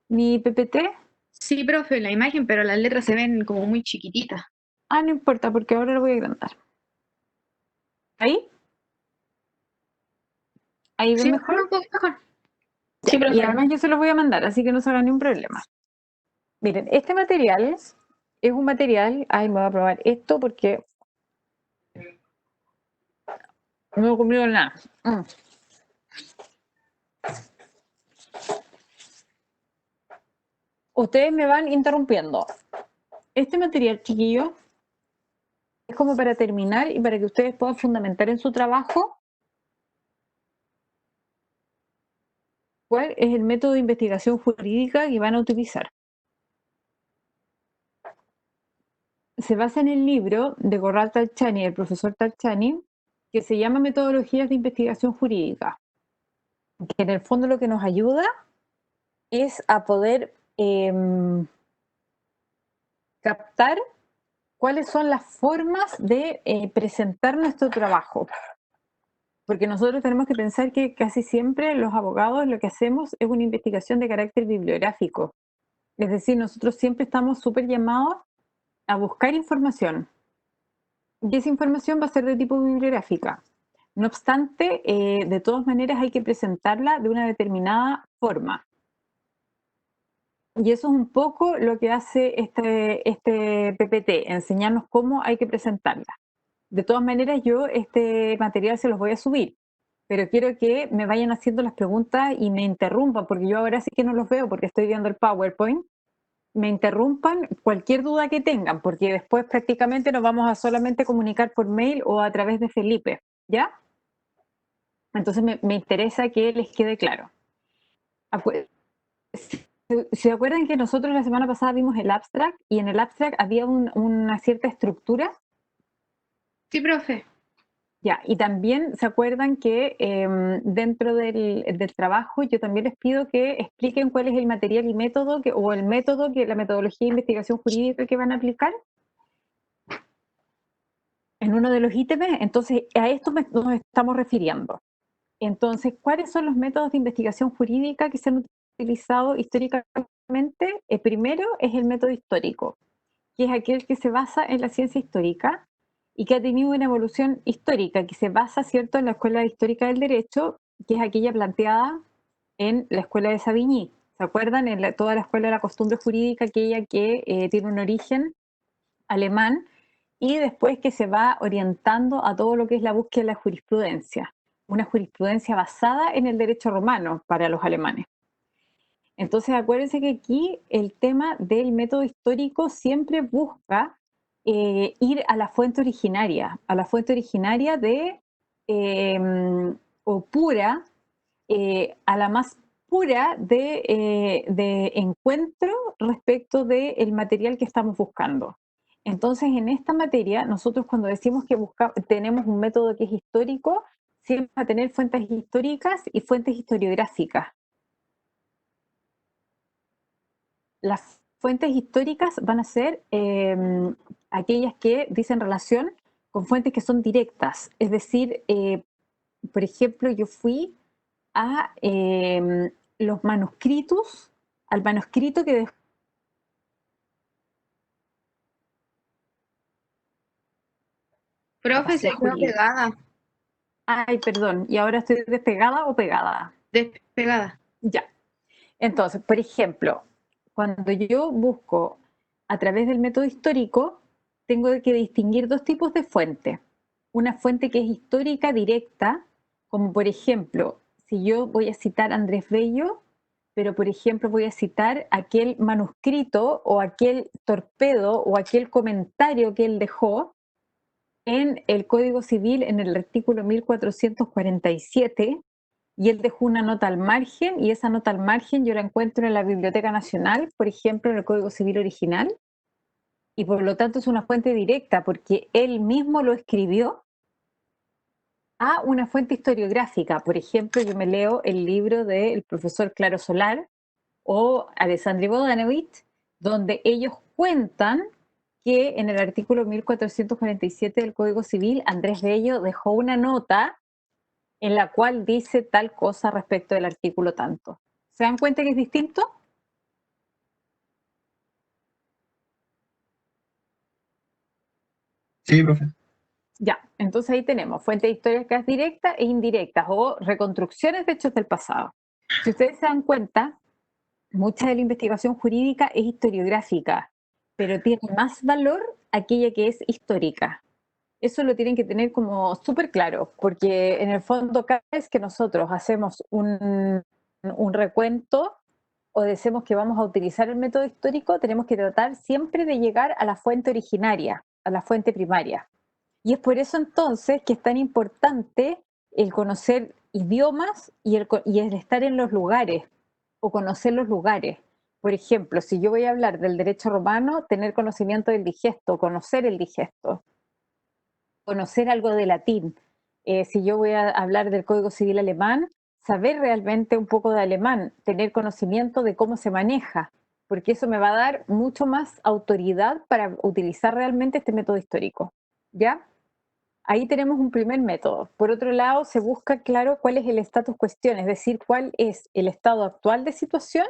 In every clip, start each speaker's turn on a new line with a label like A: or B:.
A: mi PPT.
B: Sí, profe, la imagen, pero las letras se ven como muy chiquititas.
A: Ah, no importa, porque ahora lo voy a agrandar. ¿Ahí? ¿Ahí ven
B: Sí,
A: mejor?
B: un poco mejor.
A: Ya.
B: Sí,
A: Y
B: profe.
A: además yo se los voy a mandar, así que no se hagan ningún problema. Miren, este material es un material. Ay, me voy a probar esto porque no he comido nada. Ustedes me van interrumpiendo. Este material, chiquillo, es como para terminar y para que ustedes puedan fundamentar en su trabajo cuál es el método de investigación jurídica que van a utilizar. Se basa en el libro de Corral Talchani, el profesor Talchani, que se llama Metodologías de Investigación Jurídica, que en el fondo lo que nos ayuda es a poder captar cuáles son las formas de presentar nuestro trabajo. Porque nosotros tenemos que pensar que casi siempre los abogados lo que hacemos es una investigación de carácter bibliográfico. Es decir, nosotros siempre estamos súper llamados a buscar información. Y esa información va a ser de tipo bibliográfica. No obstante, de todas maneras hay que presentarla de una determinada forma. Y eso es un poco lo que hace este PPT, enseñarnos cómo hay que presentarla. De todas maneras, yo este material se los voy a subir, pero quiero que me vayan haciendo las preguntas y me interrumpan, porque yo ahora sí que no los veo porque estoy viendo el PowerPoint. Me interrumpan cualquier duda que tengan, porque después prácticamente nos vamos a solamente comunicar por mail o a través de Felipe, ¿ya? Entonces me interesa que les quede claro. ¿Se acuerdan que nosotros la semana pasada vimos el abstract y en el abstract había una cierta estructura?
B: Sí, profe.
A: Ya, y también se acuerdan que dentro del trabajo yo también les pido que expliquen cuál es el material y método o el método, la metodología de investigación jurídica que van a aplicar en uno de los ítems. Entonces, a esto nos estamos refiriendo. Entonces, ¿cuáles son los métodos de investigación jurídica que se han utilizado históricamente? El primero es el método histórico, que es aquel que se basa en la ciencia histórica y que ha tenido una evolución histórica, que se basa, ¿cierto?, en la Escuela Histórica del Derecho, que es aquella planteada en la Escuela de Savigny. ¿Se acuerdan? Toda la Escuela de la Costumbre Jurídica, aquella que tiene un origen alemán y después que se va orientando a todo lo que es la búsqueda de la jurisprudencia, una jurisprudencia basada en el derecho romano para los alemanes. Entonces acuérdense que aquí el tema del método histórico siempre busca ir a la fuente originaria de, o pura, a la más pura de encuentro respecto del material que estamos buscando. Entonces, en esta materia, nosotros cuando decimos que tenemos un método que es histórico, siempre va a tener fuentes históricas y fuentes historiográficas. Las fuentes históricas van a ser aquellas que dicen relación con fuentes que son directas. Es decir, por ejemplo, yo fui a los manuscritos, al manuscrito que dejó.
B: Profe, se
A: Pasé,
B: quedó
A: Juli.
B: pegada.
A: Ay, perdón, ¿y ahora estoy despegada o pegada?
B: Despegada.
A: Ya. Entonces, por ejemplo, cuando yo busco a través del método histórico, tengo que distinguir dos tipos de fuentes. Una fuente que es histórica directa, como por ejemplo, si yo voy a citar a Andrés Bello, pero por ejemplo voy a citar aquel manuscrito o aquel torpedo o aquel comentario que él dejó en el Código Civil en el artículo 1447 y él dejó una nota al margen y esa nota al margen yo la encuentro en la Biblioteca Nacional, por ejemplo, en el Código Civil original, y por lo tanto es una fuente directa porque él mismo lo escribió a una fuente historiográfica. Por ejemplo, yo me leo el libro del profesor Claro Solar o Alessandri Bodanovich, donde ellos cuentan que en el artículo 1447 del Código Civil, Andrés Bello dejó una nota en la cual dice tal cosa respecto del artículo tanto. ¿Se dan cuenta que es distinto?
C: Sí, profe.
A: Ya, entonces ahí tenemos fuentes históricas directas e indirectas o reconstrucciones de hechos del pasado. Si ustedes se dan cuenta, mucha de la investigación jurídica es historiográfica, pero tiene más valor aquella que es histórica. Eso lo tienen que tener como súper claro, porque en el fondo cada vez que nosotros hacemos un recuento o decimos que vamos a utilizar el método histórico, tenemos que tratar siempre de llegar a la fuente originaria, a la fuente primaria. Y es por eso entonces que es tan importante el conocer idiomas y el estar en los lugares o conocer los lugares. Por ejemplo, si yo voy a hablar del derecho romano, tener conocimiento del digesto, conocer el digesto, conocer algo de latín. Si yo voy a hablar del Código Civil alemán, saber realmente un poco de alemán, tener conocimiento de cómo se maneja, porque eso me va a dar mucho más autoridad para utilizar realmente este método histórico. ¿Ya? Ahí tenemos un primer método. Por otro lado, se busca, claro, cuál es el status cuestión, es decir, cuál es el estado actual de situación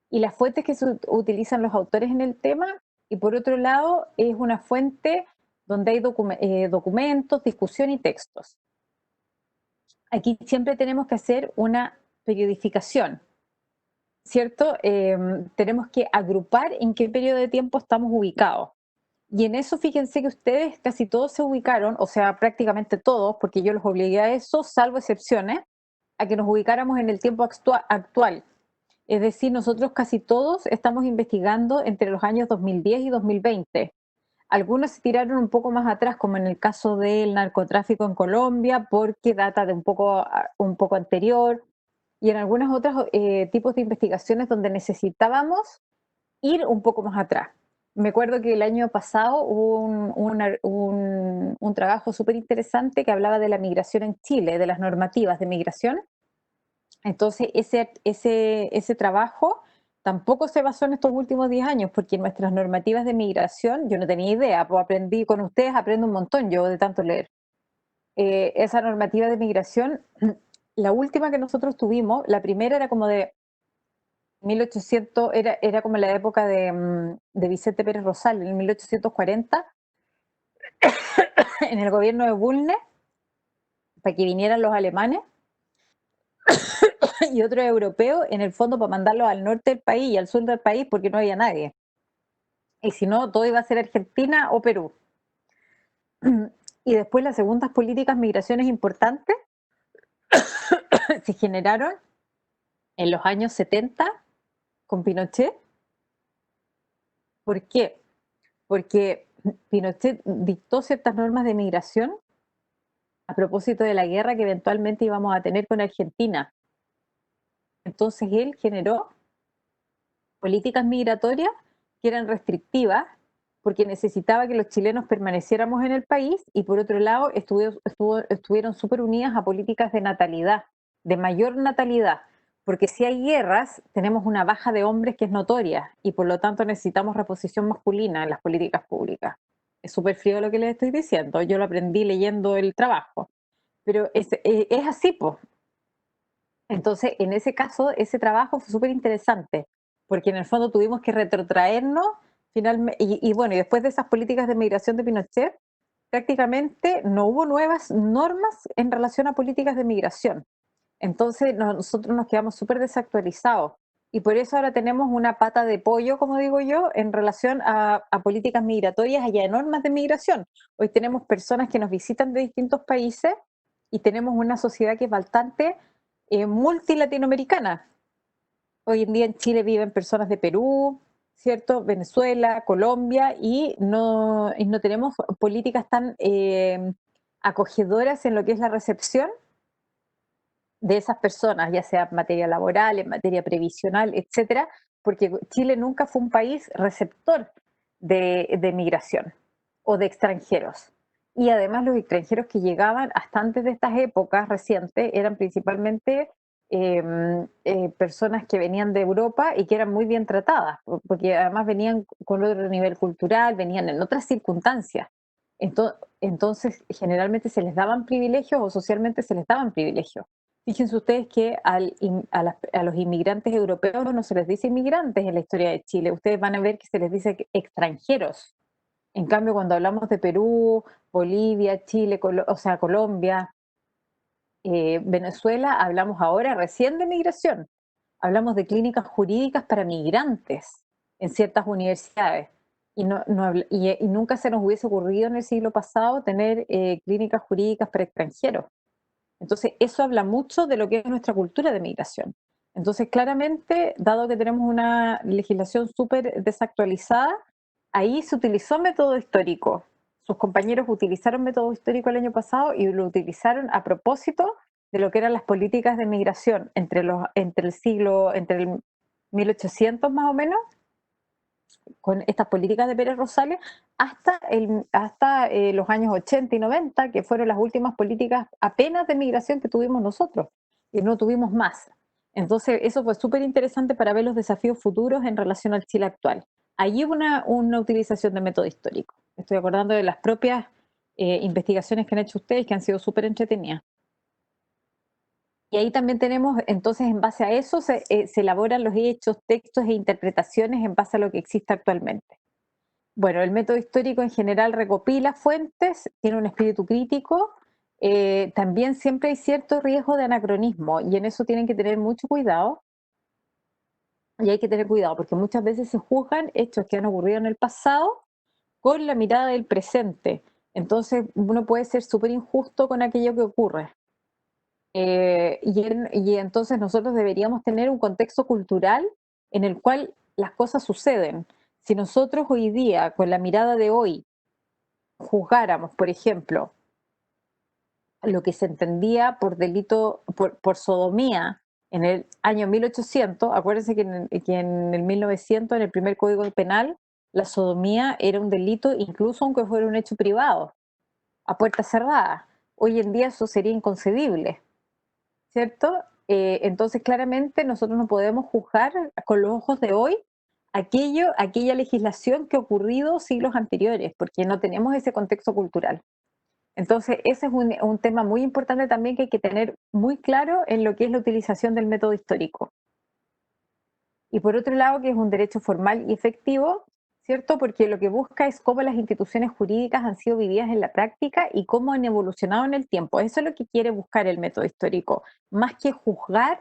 A: y las fuentes que se utilizan los autores en el tema. Y por otro lado, es una fuente donde hay documentos, discusión y textos. Aquí siempre tenemos que hacer una periodificación, ¿cierto? Tenemos que agrupar en qué periodo de tiempo estamos ubicados. Y en eso fíjense que ustedes casi todos se ubicaron, o sea, prácticamente todos, porque yo los obligué a eso, salvo excepciones, a que nos ubicáramos en el tiempo actual. Es decir, nosotros casi todos estamos investigando entre los años 2010 y 2020. Algunos se tiraron un poco más atrás, como en el caso del narcotráfico en Colombia, porque data de un poco anterior, y en algunos otros tipos de investigaciones donde necesitábamos ir un poco más atrás. Me acuerdo que el año pasado hubo un trabajo súper interesante que hablaba de la migración en Chile, de las normativas de migración. Entonces, ese trabajo tampoco se basó en estos últimos 10 años, porque nuestras normativas de migración, yo no tenía idea, pues aprendí con ustedes, aprendo un montón yo de tanto leer. Esa normativa de migración, la última que nosotros tuvimos, la primera era como de 1800, era como la época de Vicente Pérez Rosal, en 1840, en el gobierno de Bulnes, para que vinieran los alemanes y otros europeos, en el fondo para mandarlos al norte del país y al sur del país porque no había nadie. Y si no, todo iba a ser Argentina o Perú. Y después las segundas políticas migraciones importantes se generaron en los años 70 con Pinochet. ¿Por qué? Porque Pinochet dictó ciertas normas de migración a propósito de la guerra que eventualmente íbamos a tener con Argentina. Entonces él generó políticas migratorias que eran restrictivas porque necesitaba que los chilenos permaneciéramos en el país y por otro lado estuvieron súper unidas a políticas de natalidad, de mayor natalidad, porque si hay guerras tenemos una baja de hombres que es notoria y por lo tanto necesitamos reposición masculina en las políticas públicas. Es súper frío lo que les estoy diciendo, yo lo aprendí leyendo el trabajo, pero es así, pues. Entonces, en ese caso, ese trabajo fue súper interesante, porque en el fondo tuvimos que retrotraernos finalmente, y bueno, y después de esas políticas de migración de Pinochet, prácticamente no hubo nuevas normas en relación a políticas de migración. Entonces, nosotros nos quedamos súper desactualizados. Y por eso ahora tenemos una pata de pollo, como digo yo, en relación a políticas migratorias y a normas de migración. Hoy tenemos personas que nos visitan de distintos países y tenemos una sociedad que es bastante multilatinoamericana. Hoy en día en Chile viven personas de Perú, ¿cierto? Venezuela, Colombia, y no tenemos políticas tan acogedoras en lo que es la recepción de esas personas, ya sea en materia laboral, en materia previsional, etcétera, porque Chile nunca fue un país receptor de migración o de extranjeros. Y además los extranjeros que llegaban hasta antes de estas épocas recientes eran principalmente personas que venían de Europa y que eran muy bien tratadas, porque además venían con otro nivel cultural, venían en otras circunstancias. Entonces, generalmente se les daban privilegios o socialmente se les daban privilegios. Fíjense ustedes que a los inmigrantes europeos no se les dice inmigrantes en la historia de Chile. Ustedes van a ver que se les dice extranjeros. En cambio, cuando hablamos de Perú, Bolivia, Chile, o sea, Colombia, Venezuela, hablamos ahora recién de migración. Hablamos de clínicas jurídicas para migrantes en ciertas universidades. Y nunca se nos hubiese ocurrido en el siglo pasado tener clínicas jurídicas para extranjeros. Entonces, eso habla mucho de lo que es nuestra cultura de migración. Entonces, claramente, dado que tenemos una legislación súper desactualizada, ahí se utilizó método histórico. Sus compañeros utilizaron método histórico el año pasado y lo utilizaron a propósito de lo que eran las políticas de migración entre el 1800 más o menos, con estas políticas de Pérez Rosales, hasta los años 80 y 90, que fueron las últimas políticas apenas de migración que tuvimos nosotros, y no tuvimos más. Entonces, eso fue súper interesante para ver los desafíos futuros en relación al Chile actual. Allí hubo una utilización de método histórico. Estoy acordando de las propias investigaciones que han hecho ustedes, que han sido súper entretenidas. Y ahí también tenemos, entonces, en base a eso, se elaboran los hechos, textos e interpretaciones en base a lo que existe actualmente. Bueno, el método histórico en general recopila fuentes, tiene un espíritu crítico, también siempre hay cierto riesgo de anacronismo y en eso tienen que tener mucho cuidado. Y hay que tener cuidado porque muchas veces se juzgan hechos que han ocurrido en el pasado con la mirada del presente. Entonces uno puede ser súper injusto con aquello que ocurre. Y entonces nosotros deberíamos tener un contexto cultural en el cual las cosas suceden. Si nosotros hoy día, con la mirada de hoy, juzgáramos, por ejemplo, lo que se entendía por delito, por sodomía en el año 1800, acuérdense que en el 1900, en el primer Código Penal, la sodomía era un delito incluso aunque fuera un hecho privado, a puerta cerrada. Hoy en día eso sería inconcebible, ¿cierto? Entonces claramente nosotros no podemos juzgar con los ojos de hoy aquella legislación que ha ocurrido siglos anteriores, porque no tenemos ese contexto cultural. Entonces, ese es un tema muy importante también que hay que tener muy claro en lo que es la utilización del método histórico. Y por otro lado, que es un derecho formal y efectivo, ¿cierto? Porque lo que busca es cómo las instituciones jurídicas han sido vividas en la práctica y cómo han evolucionado en el tiempo. Eso es lo que quiere buscar el método histórico, más que juzgar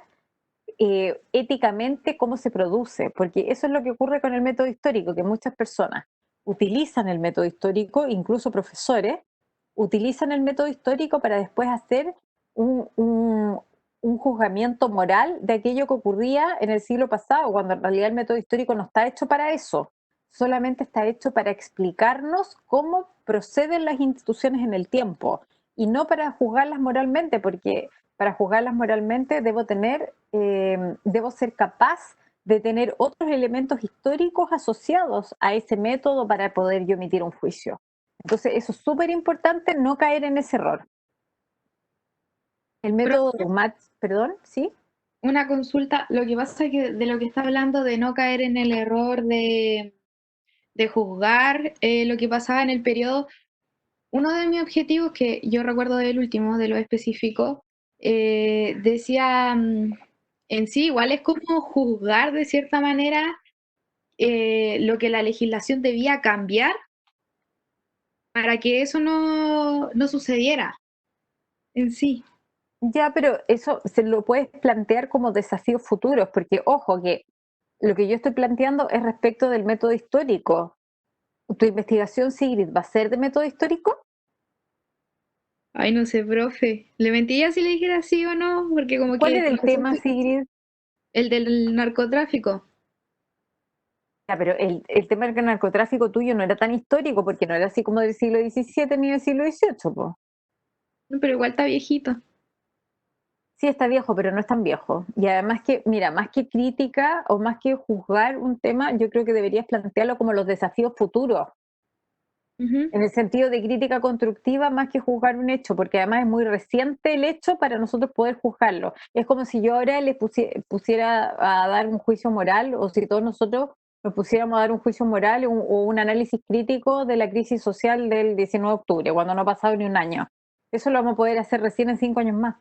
A: éticamente cómo se produce, porque eso es lo que ocurre con el método histórico, que muchas personas utilizan el método histórico, incluso profesores, utilizan el método histórico para después hacer un, un, un juzgamiento moral de aquello que ocurría en el siglo pasado, cuando en realidad el método histórico no está hecho para eso, solamente está hecho para explicarnos cómo proceden las instituciones en el tiempo y no para juzgarlas moralmente, porque para juzgarlas moralmente debo ser capaz de tener otros elementos históricos asociados a ese método para poder yo emitir un juicio. Entonces, eso es súper importante, no caer en ese error. El método
B: Profe,
A: dogmático, perdón, ¿sí?
B: una consulta, lo que pasa es que de lo que está hablando de no caer en el error de juzgar lo que pasaba en el periodo, uno de mis objetivos que yo recuerdo del último, de lo específico, decía en sí, igual es como juzgar de cierta manera lo que la legislación debía cambiar para que eso no sucediera en sí.
A: Ya, pero eso se lo puedes plantear como desafíos futuros, porque ojo, que lo que yo estoy planteando es respecto del método histórico. ¿Tu investigación, Sigrid, va a ser de método histórico?
B: Ay, no sé, profe. ¿Le mentiría si le dijera sí o no? Porque como
A: ¿Cuál
B: que
A: era el tema, Sigrid?
B: el del narcotráfico.
A: Ya, pero el tema del narcotráfico tuyo no era tan histórico, porque no era así como del siglo XVII ni del siglo XVIII, po.
B: No, pero igual está viejito.
A: Sí, está viejo, pero no es tan viejo. Y además que, mira, más que crítica o más que juzgar un tema, yo creo que deberías plantearlo como los desafíos futuros,
B: Ujú.
A: en el sentido de crítica constructiva más que juzgar un hecho, porque además es muy reciente el hecho para nosotros poder juzgarlo. Es como si yo ahora les pusiera a dar un juicio moral, o si todos nosotros nos pusiéramos a dar un juicio moral o un análisis crítico de la crisis social del 19 de octubre, cuando no ha pasado ni un año. Eso lo vamos a poder hacer recién en 5 años más.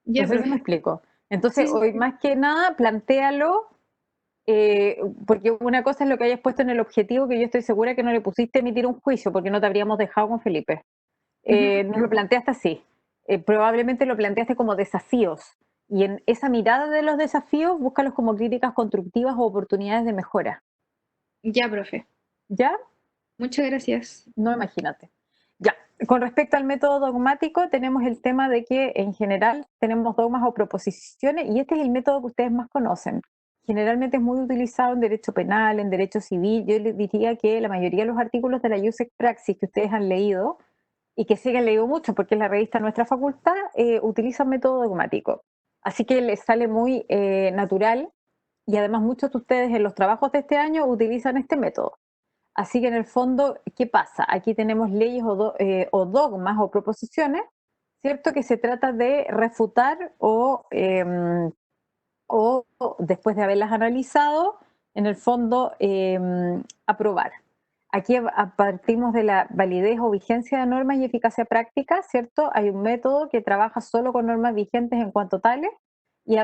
A: No
B: Ya,
A: sé si me
B: profe.
A: explico. Entonces,
B: Sí, sí,
A: hoy
B: sí.
A: más que nada, plantéalo Porque una cosa es lo que hayas puesto en el objetivo, que yo estoy segura que no le pusiste emitir un juicio, porque no te habríamos dejado con Felipe.
B: Ujú.
A: No lo planteaste así. Probablemente lo planteaste como desafíos. Y en esa mirada de los desafíos, búscalos como críticas constructivas o oportunidades de mejora.
B: Ya, profe.
A: ¿Ya?
B: Muchas gracias.
A: No, imagínate. Ya, con respecto al método dogmático, tenemos el tema de que en general tenemos dogmas o proposiciones y este es el método que ustedes más conocen. Generalmente es muy utilizado en derecho penal, en derecho civil. Yo les diría que la mayoría de los artículos de la Iusex Praxis que ustedes han leído y que sí que han leído mucho porque es la revista de nuestra facultad, utilizan método dogmático. Así que les sale muy natural y además muchos de ustedes en los trabajos de este año utilizan este método. Así que en el fondo, ¿qué pasa? Aquí tenemos leyes o dogmas o proposiciones, ¿cierto? Que se trata de refutar o después de haberlas analizado, en el fondo aprobar. Aquí partimos de la validez o vigencia de normas y eficacia práctica, ¿cierto? Hay un método que trabaja solo con normas vigentes en cuanto tales y,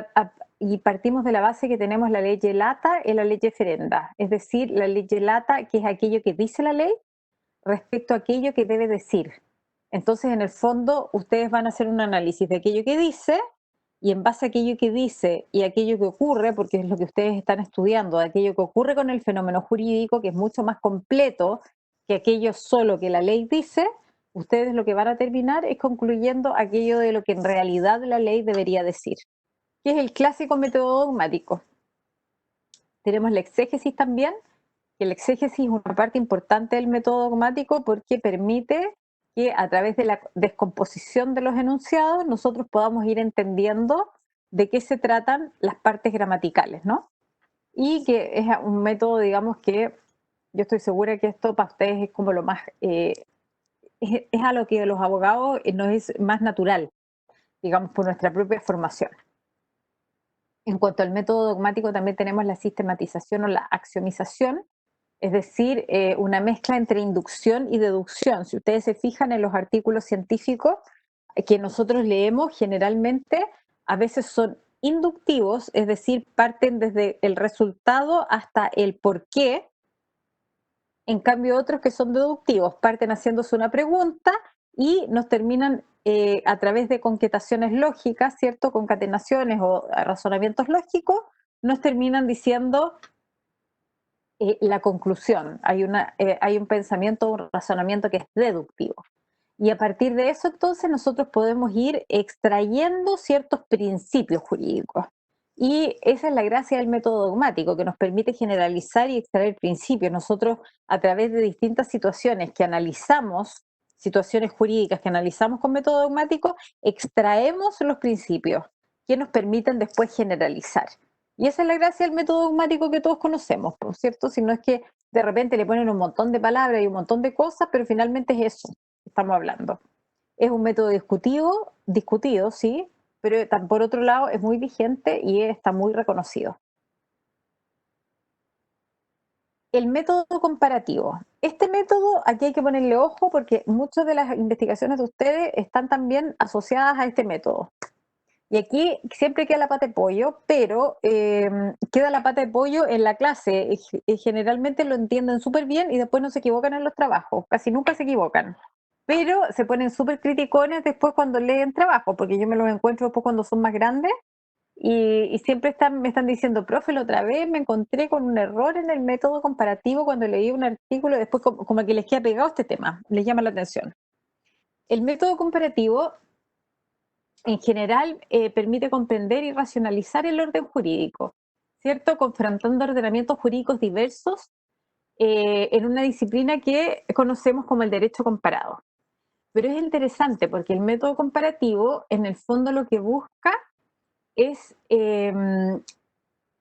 A: y partimos de la base que tenemos la ley lata y la ley ferenda, es decir, la ley lata, que es aquello que dice la ley respecto a aquello que debe decir. Entonces, en el fondo, ustedes van a hacer un análisis de aquello que dice y en base a aquello que dice y aquello que ocurre, porque es lo que ustedes están estudiando, de aquello que ocurre con el fenómeno jurídico, que es mucho más completo que aquello solo que la ley dice, ustedes lo que van a terminar es concluyendo aquello de lo que en realidad la ley debería decir, que es el clásico método dogmático. Tenemos la exégesis también, que el exégesis es una parte importante del método dogmático porque permite que a través de la descomposición de los enunciados nosotros podamos ir entendiendo de qué se tratan las partes gramaticales, ¿no? Y que es un método, digamos, que yo estoy segura que esto para ustedes es como lo más, es a lo que los abogados nos es más natural, digamos, por nuestra propia formación. En cuanto al método dogmático, también tenemos la sistematización o la axiomización, es decir, una mezcla entre inducción y deducción. Si ustedes se fijan en los artículos científicos que nosotros leemos, generalmente a veces son inductivos, es decir, parten desde el resultado hasta el por qué. En cambio, otros que son deductivos parten haciéndose una pregunta y nos terminan a través de concatenaciones lógicas, ¿cierto? Concatenaciones o razonamientos lógicos, nos terminan diciendo la conclusión. Hay un pensamiento, un razonamiento que es deductivo. Y a partir de eso, entonces, nosotros podemos ir extrayendo ciertos principios jurídicos. Y esa es la gracia del método dogmático, que nos permite generalizar y extraer principios. Nosotros, a través de distintas situaciones que analizamos, situaciones jurídicas que analizamos con método dogmático, extraemos los principios que nos permiten después generalizar. Y esa es la gracia del método dogmático que todos conocemos, por cierto, si no es que de repente le ponen un montón de palabras y un montón de cosas, pero finalmente es eso que estamos hablando. Es un método discutido, sí, pero por otro lado es muy vigente y está muy reconocido. El método comparativo. Este método, aquí hay que ponerle ojo porque muchas de las investigaciones de ustedes están también asociadas a este método. Y aquí siempre queda la pata de pollo, pero queda la pata de pollo en la clase. Generalmente lo entienden súper bien y después no se equivocan en los trabajos, casi nunca se equivocan. Pero se ponen súper criticones después cuando leen trabajo, porque yo me los encuentro después cuando son más grandes y siempre me están diciendo, profe, la otra vez me encontré con un error en el método comparativo cuando leí un artículo y después como que les queda pegado este tema, les llama la atención. El método comparativo en general permite comprender y racionalizar el orden jurídico, ¿cierto? Confrontando ordenamientos jurídicos diversos en una disciplina que conocemos como el derecho comparado. Pero es interesante porque el método comparativo en el fondo lo que busca es en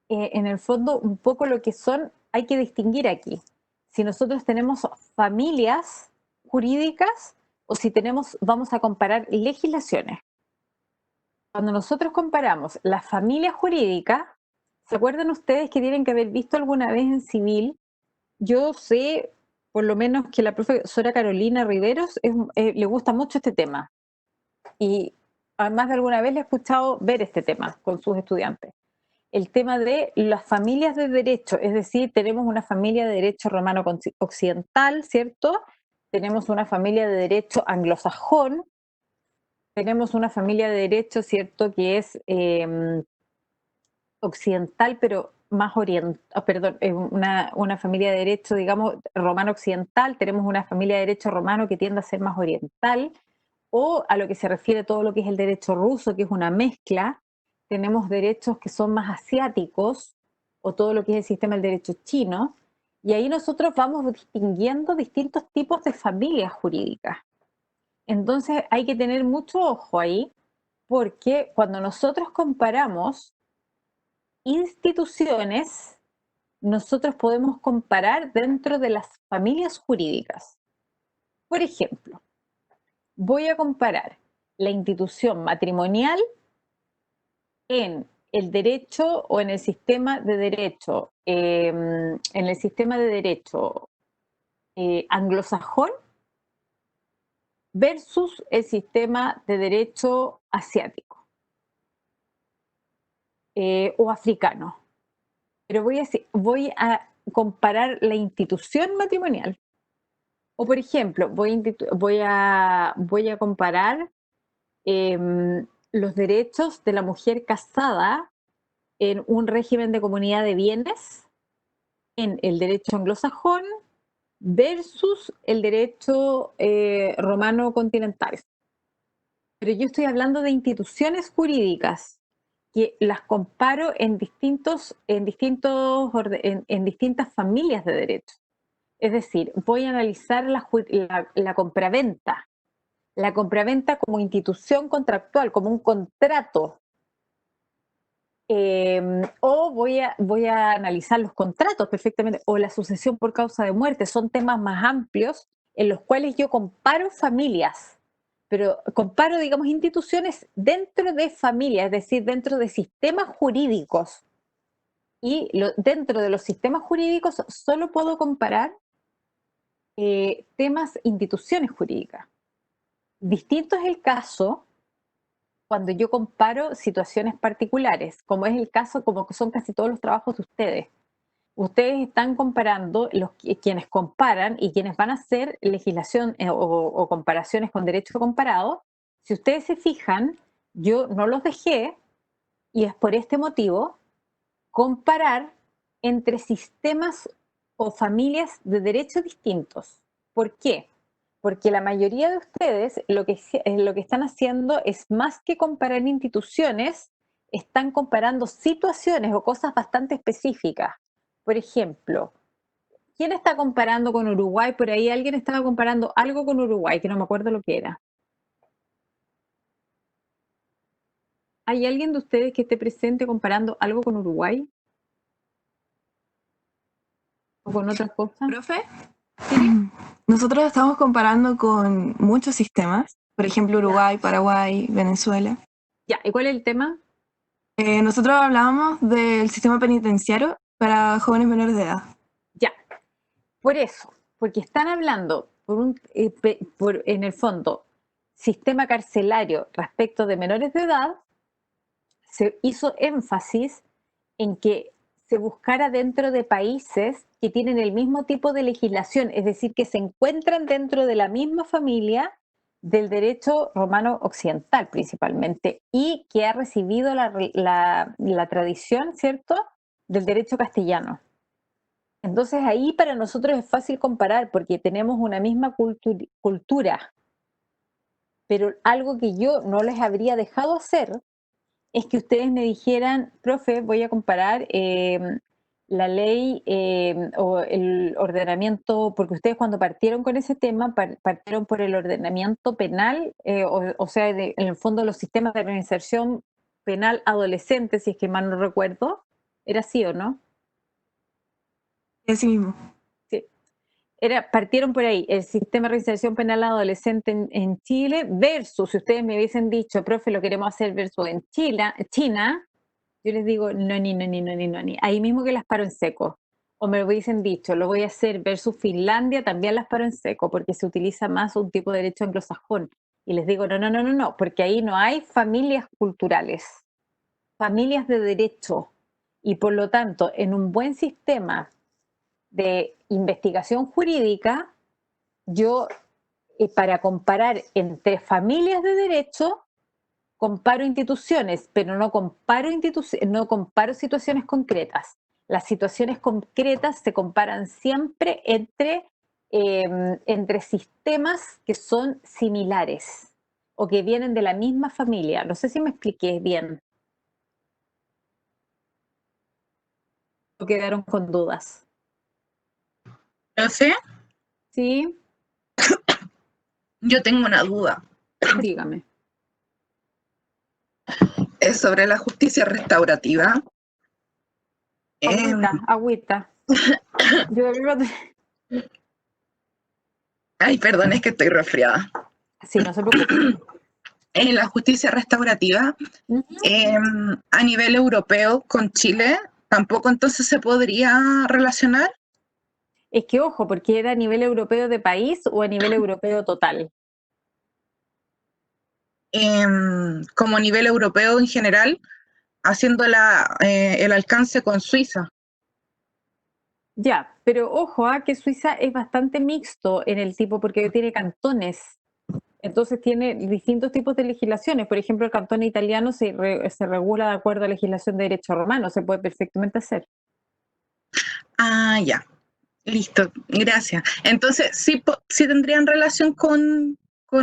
A: el fondo un poco lo que son, hay que distinguir aquí, si nosotros tenemos familias jurídicas o si tenemos, vamos a comparar legislaciones. Cuando nosotros comparamos las familias jurídicas, ¿se acuerdan ustedes que tienen que haber visto alguna vez en civil? Yo sé, por lo menos, que la profesora Carolina Riveros le gusta mucho este tema y además de alguna vez le he escuchado ver este tema con sus estudiantes. el tema de las familias de derecho, es decir, tenemos una familia de derecho romano occidental, ¿cierto? Tenemos una familia de derecho anglosajón, tenemos una familia de derecho, ¿cierto?, que es occidental, pero más oriental, perdón, una familia de derecho, digamos, romano occidental, tenemos una familia de derecho romano que tiende a ser más oriental, o a lo que se refiere todo lo que es el derecho ruso, que es una mezcla. Tenemos derechos que son más asiáticos, o todo lo que es el sistema del derecho chino, y ahí nosotros vamos distinguiendo distintos tipos de familias jurídicas. Entonces hay que tener mucho ojo ahí, porque cuando nosotros comparamos instituciones, nosotros podemos comparar dentro de las familias jurídicas. Por ejemplo, voy a comparar la institución matrimonial en el derecho o en el sistema de derecho, anglosajón versus el sistema de derecho asiático o africano. Pero voy a comparar la institución matrimonial. O por ejemplo, voy a comparar los derechos de la mujer casada en un régimen de comunidad de bienes en el derecho anglosajón versus el derecho romano continental. Pero yo estoy hablando de instituciones jurídicas que las comparo en distintas familias de derecho. Es decir, voy a analizar la compraventa. La compraventa como institución contractual, como un contrato. O voy a analizar los contratos perfectamente, o la sucesión por causa de muerte. Son temas más amplios en los cuales yo comparo familias, pero comparo, digamos, instituciones dentro de familias, es decir, dentro de sistemas jurídicos. Y dentro de los sistemas jurídicos solo puedo comparar temas, instituciones jurídicas. Distinto es el caso cuando yo comparo situaciones particulares, como es el caso, como son casi todos los trabajos de ustedes. Ustedes están comparando, quienes comparan y quienes van a hacer legislación o comparaciones con derecho comparado. Si ustedes se fijan, yo no los dejé, y es por este motivo, comparar entre sistemas o familias de derecho distintos. ¿Por qué? Porque la mayoría de ustedes lo que están haciendo es, más que comparar instituciones, están comparando situaciones o cosas bastante específicas. Por ejemplo, ¿quién está comparando con Uruguay? Por ahí alguien estaba comparando algo con Uruguay, que no me acuerdo lo que era. ¿Hay alguien de ustedes que esté presente comparando algo con Uruguay o con otras cosas?
C: ¿Profe?
A: ¿Sí?
C: Nosotros estamos comparando con muchos sistemas, por ejemplo Uruguay, Paraguay, Venezuela.
A: Ya, ¿y cuál es el tema?
C: Nosotros hablábamos del sistema penitenciario para jóvenes menores de edad.
A: Ya, por eso, porque están hablando en el fondo, sistema carcelario respecto de menores de edad. Se hizo énfasis en que se buscara dentro de países que tienen el mismo tipo de legislación, es decir, que se encuentran dentro de la misma familia del derecho romano occidental principalmente, y que ha recibido la tradición, ¿cierto?, del derecho castellano. Entonces ahí para nosotros es fácil comparar porque tenemos una misma cultura, pero algo que yo no les habría dejado hacer es que ustedes me dijeran: profe, voy a comparar la ley o el ordenamiento, porque ustedes cuando partieron con ese tema partieron por el ordenamiento penal, o sea, en el fondo los sistemas de reinserción penal adolescente, si es que mal no recuerdo. ¿Era así o no?
C: Y así mismo.
A: Sí. Partieron por ahí, el sistema de reinserción penal adolescente en Chile versus, si ustedes me hubiesen dicho: profe, lo queremos hacer versus en China, yo les digo: no, ni, no, ni, no, ni, no, ni. Ahí mismo que las paro en seco. O me hubiesen dicho: lo voy a hacer versus Finlandia, también las paro en seco, porque se utiliza más un tipo de derecho anglosajón. Y les digo: no, no, no, no, no, porque ahí no hay familias culturales, familias de derecho. Y por lo tanto, en un buen sistema de investigación jurídica, yo, para comparar entre familias de derecho, comparo instituciones, pero no comparo, no comparo situaciones concretas. Las situaciones concretas se comparan siempre entre sistemas que son similares o que vienen de la misma familia. No sé si me expliqué bien o quedaron con dudas.
D: No sé,
A: ¿Sí?
D: yo tengo una duda.
A: Dígame.
D: Es sobre la justicia restaurativa.
A: Agüita, agüita. Yo
D: Ay, perdón, es que estoy resfriada.
A: sí, no se preocupe.
D: En la justicia restaurativa, a nivel europeo con Chile, tampoco entonces se podría relacionar.
A: Es que ojo, porque era a nivel europeo de país o a nivel europeo total.
D: Como nivel europeo en general, haciendo el alcance con Suiza.
A: Ya, pero ojo, que Suiza es bastante mixto en el tipo porque tiene cantones. Entonces tiene distintos tipos de legislaciones. Por ejemplo, el cantón italiano se regula de acuerdo a la legislación de derecho romano, se puede perfectamente hacer.
D: Ah, ya. Listo, gracias. Entonces, sí tendrían relación con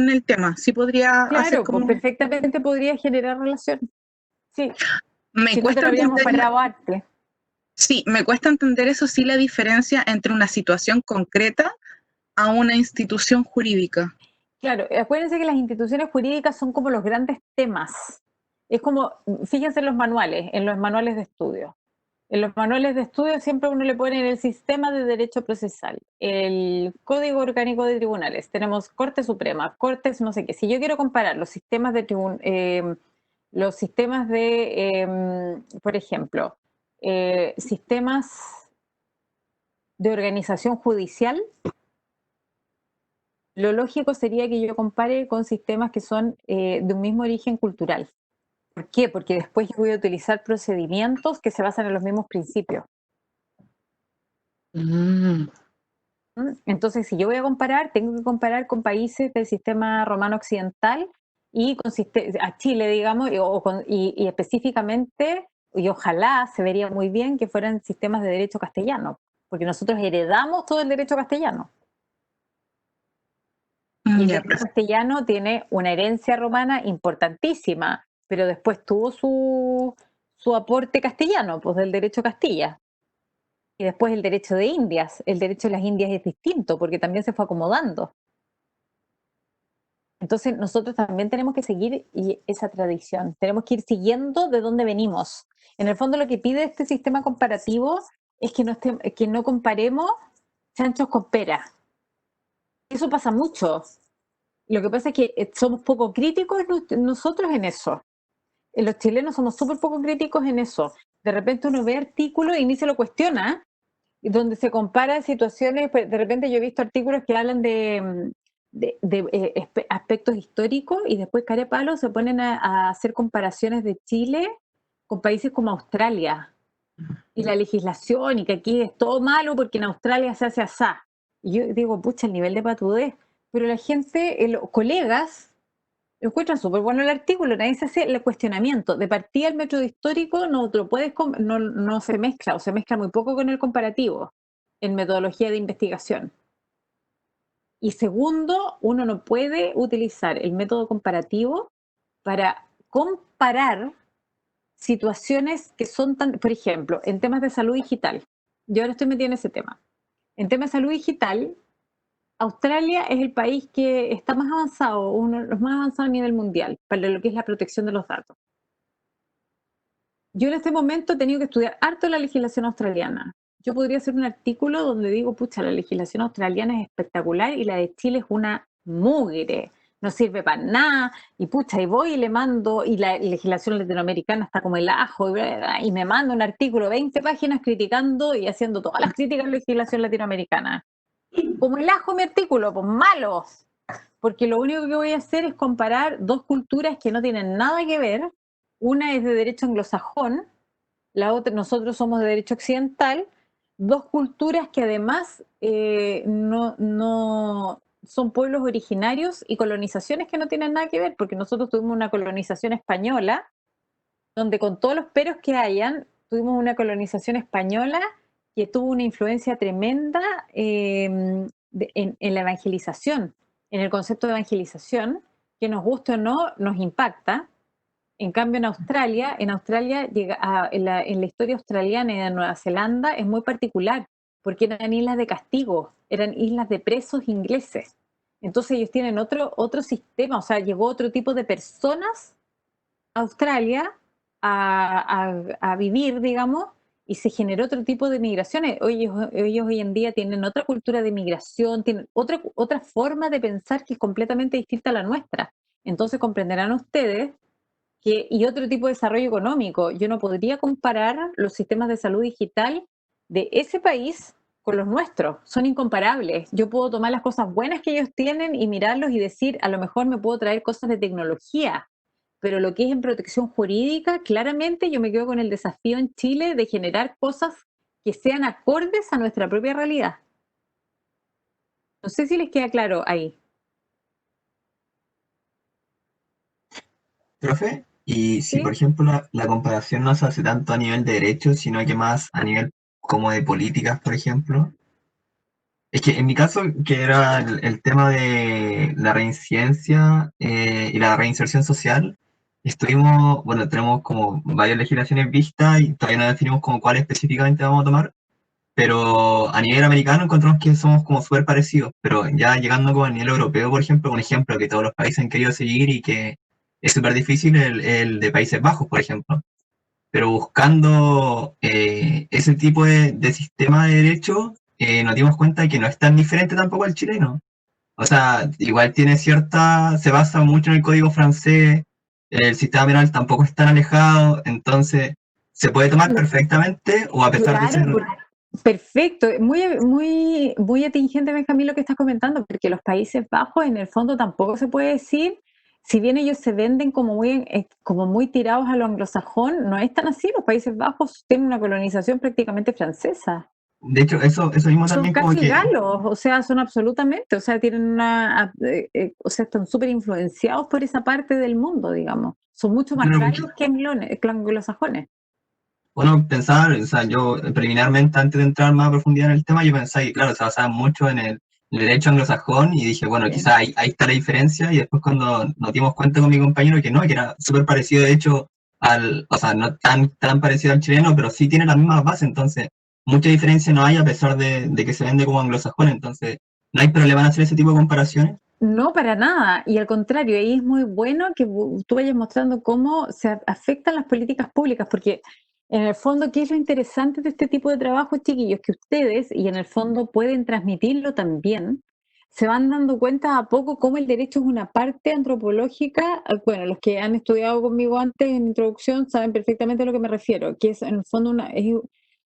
D: el tema, sí podría hacer
A: Claro, pues
D: como...
A: perfectamente podría generar relación. Sí,
D: Me
A: si no te
D: cuesta
A: lo habríamos
D: entender,
A: parado antes.
D: sí, me cuesta entender eso sí, la diferencia entre una situación concreta a una institución jurídica.
A: Claro, acuérdense que las instituciones jurídicas son como los grandes temas. Es como, fíjense en los manuales de estudio. En los manuales de estudio siempre uno le pone el sistema de derecho procesal, el Código Orgánico de Tribunales, tenemos Corte Suprema, Cortes no sé qué. Si yo quiero comparar los sistemas por ejemplo, sistemas de organización judicial, lo lógico sería que yo compare con sistemas que son de un mismo origen cultural. ¿Por qué? Porque después yo voy a utilizar procedimientos que se basan en los mismos principios. Entonces, si yo voy a comparar, tengo que comparar con países del sistema romano occidental y a Chile, digamos, y específicamente, y ojalá se vería muy bien que fueran sistemas de derecho castellano, porque nosotros heredamos todo el derecho castellano. Y el
D: Ya,
A: derecho castellano tiene una herencia romana importantísima, pero después tuvo su aporte castellano, pues del derecho Castilla. Y después el derecho de Indias. El derecho de las Indias es distinto porque también se fue acomodando. Entonces nosotros también tenemos que seguir esa tradición. Tenemos que ir siguiendo de dónde venimos. En el fondo lo que pide este sistema comparativo es que no comparemos chanchos con peras. Eso pasa mucho. Lo que pasa es que somos poco críticos nosotros en eso. Los chilenos somos súper poco críticos en eso. De repente uno ve artículos y ni se lo cuestiona, donde se compara situaciones, pues, de repente yo he visto artículos que hablan de aspectos históricos y después care palo se ponen a hacer comparaciones de Chile con países como Australia y la legislación y que aquí es todo malo porque en Australia se hace asá. Y yo digo, pucha, el nivel de patudez. Pero la gente, los colegas, encuentran súper bueno el artículo, nadie se hace el cuestionamiento. De partida el método histórico no se mezcla o se mezcla muy poco con el comparativo en metodología de investigación. Y segundo, uno no puede utilizar el método comparativo para comparar situaciones que son tan, por ejemplo, en temas de salud digital. Yo ahora estoy metida en ese tema. En temas de salud digital, Australia es el país que está más avanzado, uno de los más avanzados a nivel mundial, para lo que es la protección de los datos. Yo en este momento he tenido que estudiar harto la legislación australiana. Yo podría hacer un artículo donde digo, pucha, la legislación australiana es espectacular y la de Chile es una mugre, no sirve para nada, y pucha, y voy y le mando, y la legislación latinoamericana está como el ajo, y me mando un artículo, 20 páginas criticando y haciendo todas las críticas a la legislación latinoamericana. Como el ajo mi artículo, pues malo, porque lo único que voy a hacer es comparar dos culturas que no tienen nada que ver. Una es de derecho anglosajón la otra, nosotros somos de derecho occidental, dos culturas que además no son pueblos originarios y colonizaciones que no tienen nada que ver, porque nosotros tuvimos una colonización española, donde con todos los peros que hayan, tuvimos una colonización española que tuvo una influencia tremenda en la evangelización, en el concepto de evangelización, que nos guste o no, nos impacta. En cambio, en Australia en la historia australiana y de Nueva Zelanda es muy particular, porque eran islas de castigo, eran islas de presos ingleses. Entonces ellos tienen otro sistema, o sea, llegó otro tipo de personas a Australia a vivir, digamos, y se generó otro tipo de migraciones. Ellos hoy en día tienen otra cultura de migración, tienen otra forma de pensar que es completamente distinta a la nuestra. Entonces comprenderán ustedes y otro tipo de desarrollo económico. Yo no podría comparar los sistemas de salud digital de ese país con los nuestros. Son incomparables. Yo puedo tomar las cosas buenas que ellos tienen y mirarlos y decir, a lo mejor me puedo traer cosas de tecnología, pero lo que es en protección jurídica, claramente yo me quedo con el desafío en Chile de generar cosas que sean acordes a nuestra propia realidad. No sé si les queda claro ahí.
E: Profe, y si
A: ¿Sí?
E: por ejemplo la comparación no se hace tanto a nivel de derechos, sino que más a nivel como de políticas, por ejemplo. Es que en mi caso, que era el tema de la reincidencia y la reinserción social, estuvimos, bueno, tenemos como varias legislaciones vistas y todavía no definimos como cuál específicamente vamos a tomar, pero a nivel americano encontramos que somos como súper parecidos, pero ya llegando como a nivel europeo, por ejemplo, un ejemplo que todos los países han querido seguir y que es súper difícil, el de Países Bajos, por ejemplo. Pero buscando ese tipo de sistema de derecho, nos dimos cuenta de que no es tan diferente tampoco al chileno. O sea, igual tiene cierta, se basa mucho en el código francés, el sistema penal tampoco es tan alejado, entonces se puede tomar perfectamente o a pesar de ser...
A: Claro, perfecto. Muy atingente, Benjamín, lo que estás comentando, porque los Países Bajos en el fondo tampoco se puede decir, si bien ellos se venden como muy tirados a lo anglosajón, no es tan así. Los Países Bajos tienen una colonización prácticamente francesa.
E: De hecho, eso mismo
A: Son
E: también como
A: casi
E: que...
A: galos, o sea, son absolutamente, o sea, o sea, están súper influenciados por esa parte del mundo, digamos. Son mucho más
E: Claro,
A: galos que anglosajones.
E: bueno, pensar, o sea, yo preliminarmente antes de entrar más a profundidad en el tema, yo pensaba que, claro, se basaba mucho en el derecho anglosajón y dije, bueno,
A: Sí.
E: quizá ahí está la diferencia y después cuando nos dimos cuenta con mi compañero que no, que era súper parecido de hecho o sea, no tan parecido al chileno, pero sí tiene las mismas bases, entonces mucha diferencia no hay a pesar de que se vende como anglosajón, entonces no hay problema en hacer ese tipo de comparaciones.
A: No, para nada. Y al contrario, ahí es muy bueno que tú vayas mostrando cómo se afectan las políticas públicas, porque en el fondo, ¿qué es lo interesante de este tipo de trabajo, chiquillos? Que ustedes, y en el fondo pueden transmitirlo también, se van dando cuenta a poco cómo el derecho es una parte antropológica. Bueno, los que han estudiado conmigo antes en introducción saben perfectamente a lo que me refiero, que es en el fondo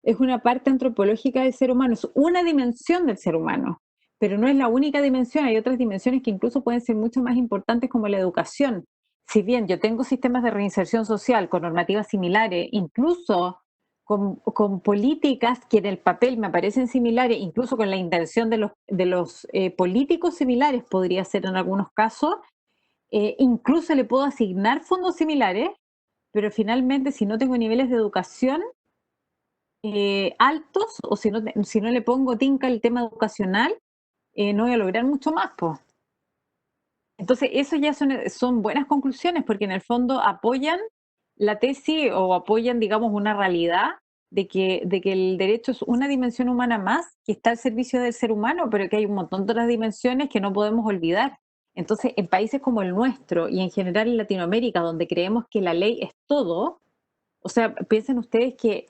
A: es una parte antropológica del ser humano, es una dimensión del ser humano, pero no es la única dimensión, hay otras dimensiones que incluso pueden ser mucho más importantes como la educación. Si bien yo tengo sistemas de reinserción social con normativas similares, incluso con políticas que en el papel me parecen similares, incluso con la intención de los políticos similares podría ser en algunos casos, incluso le puedo asignar fondos similares, pero finalmente si no tengo niveles de educación altos o si no le pongo tinca el tema educacional, no voy a lograr mucho más, pues. Entonces, eso ya son buenas conclusiones porque en el fondo apoyan la tesis o apoyan, digamos, una realidad de que el derecho es una dimensión humana más que está al servicio del ser humano, pero que hay un montón de otras dimensiones que no podemos olvidar. Entonces, en países como el nuestro y en general en Latinoamérica, donde creemos que la ley es todo, o sea, piensen ustedes que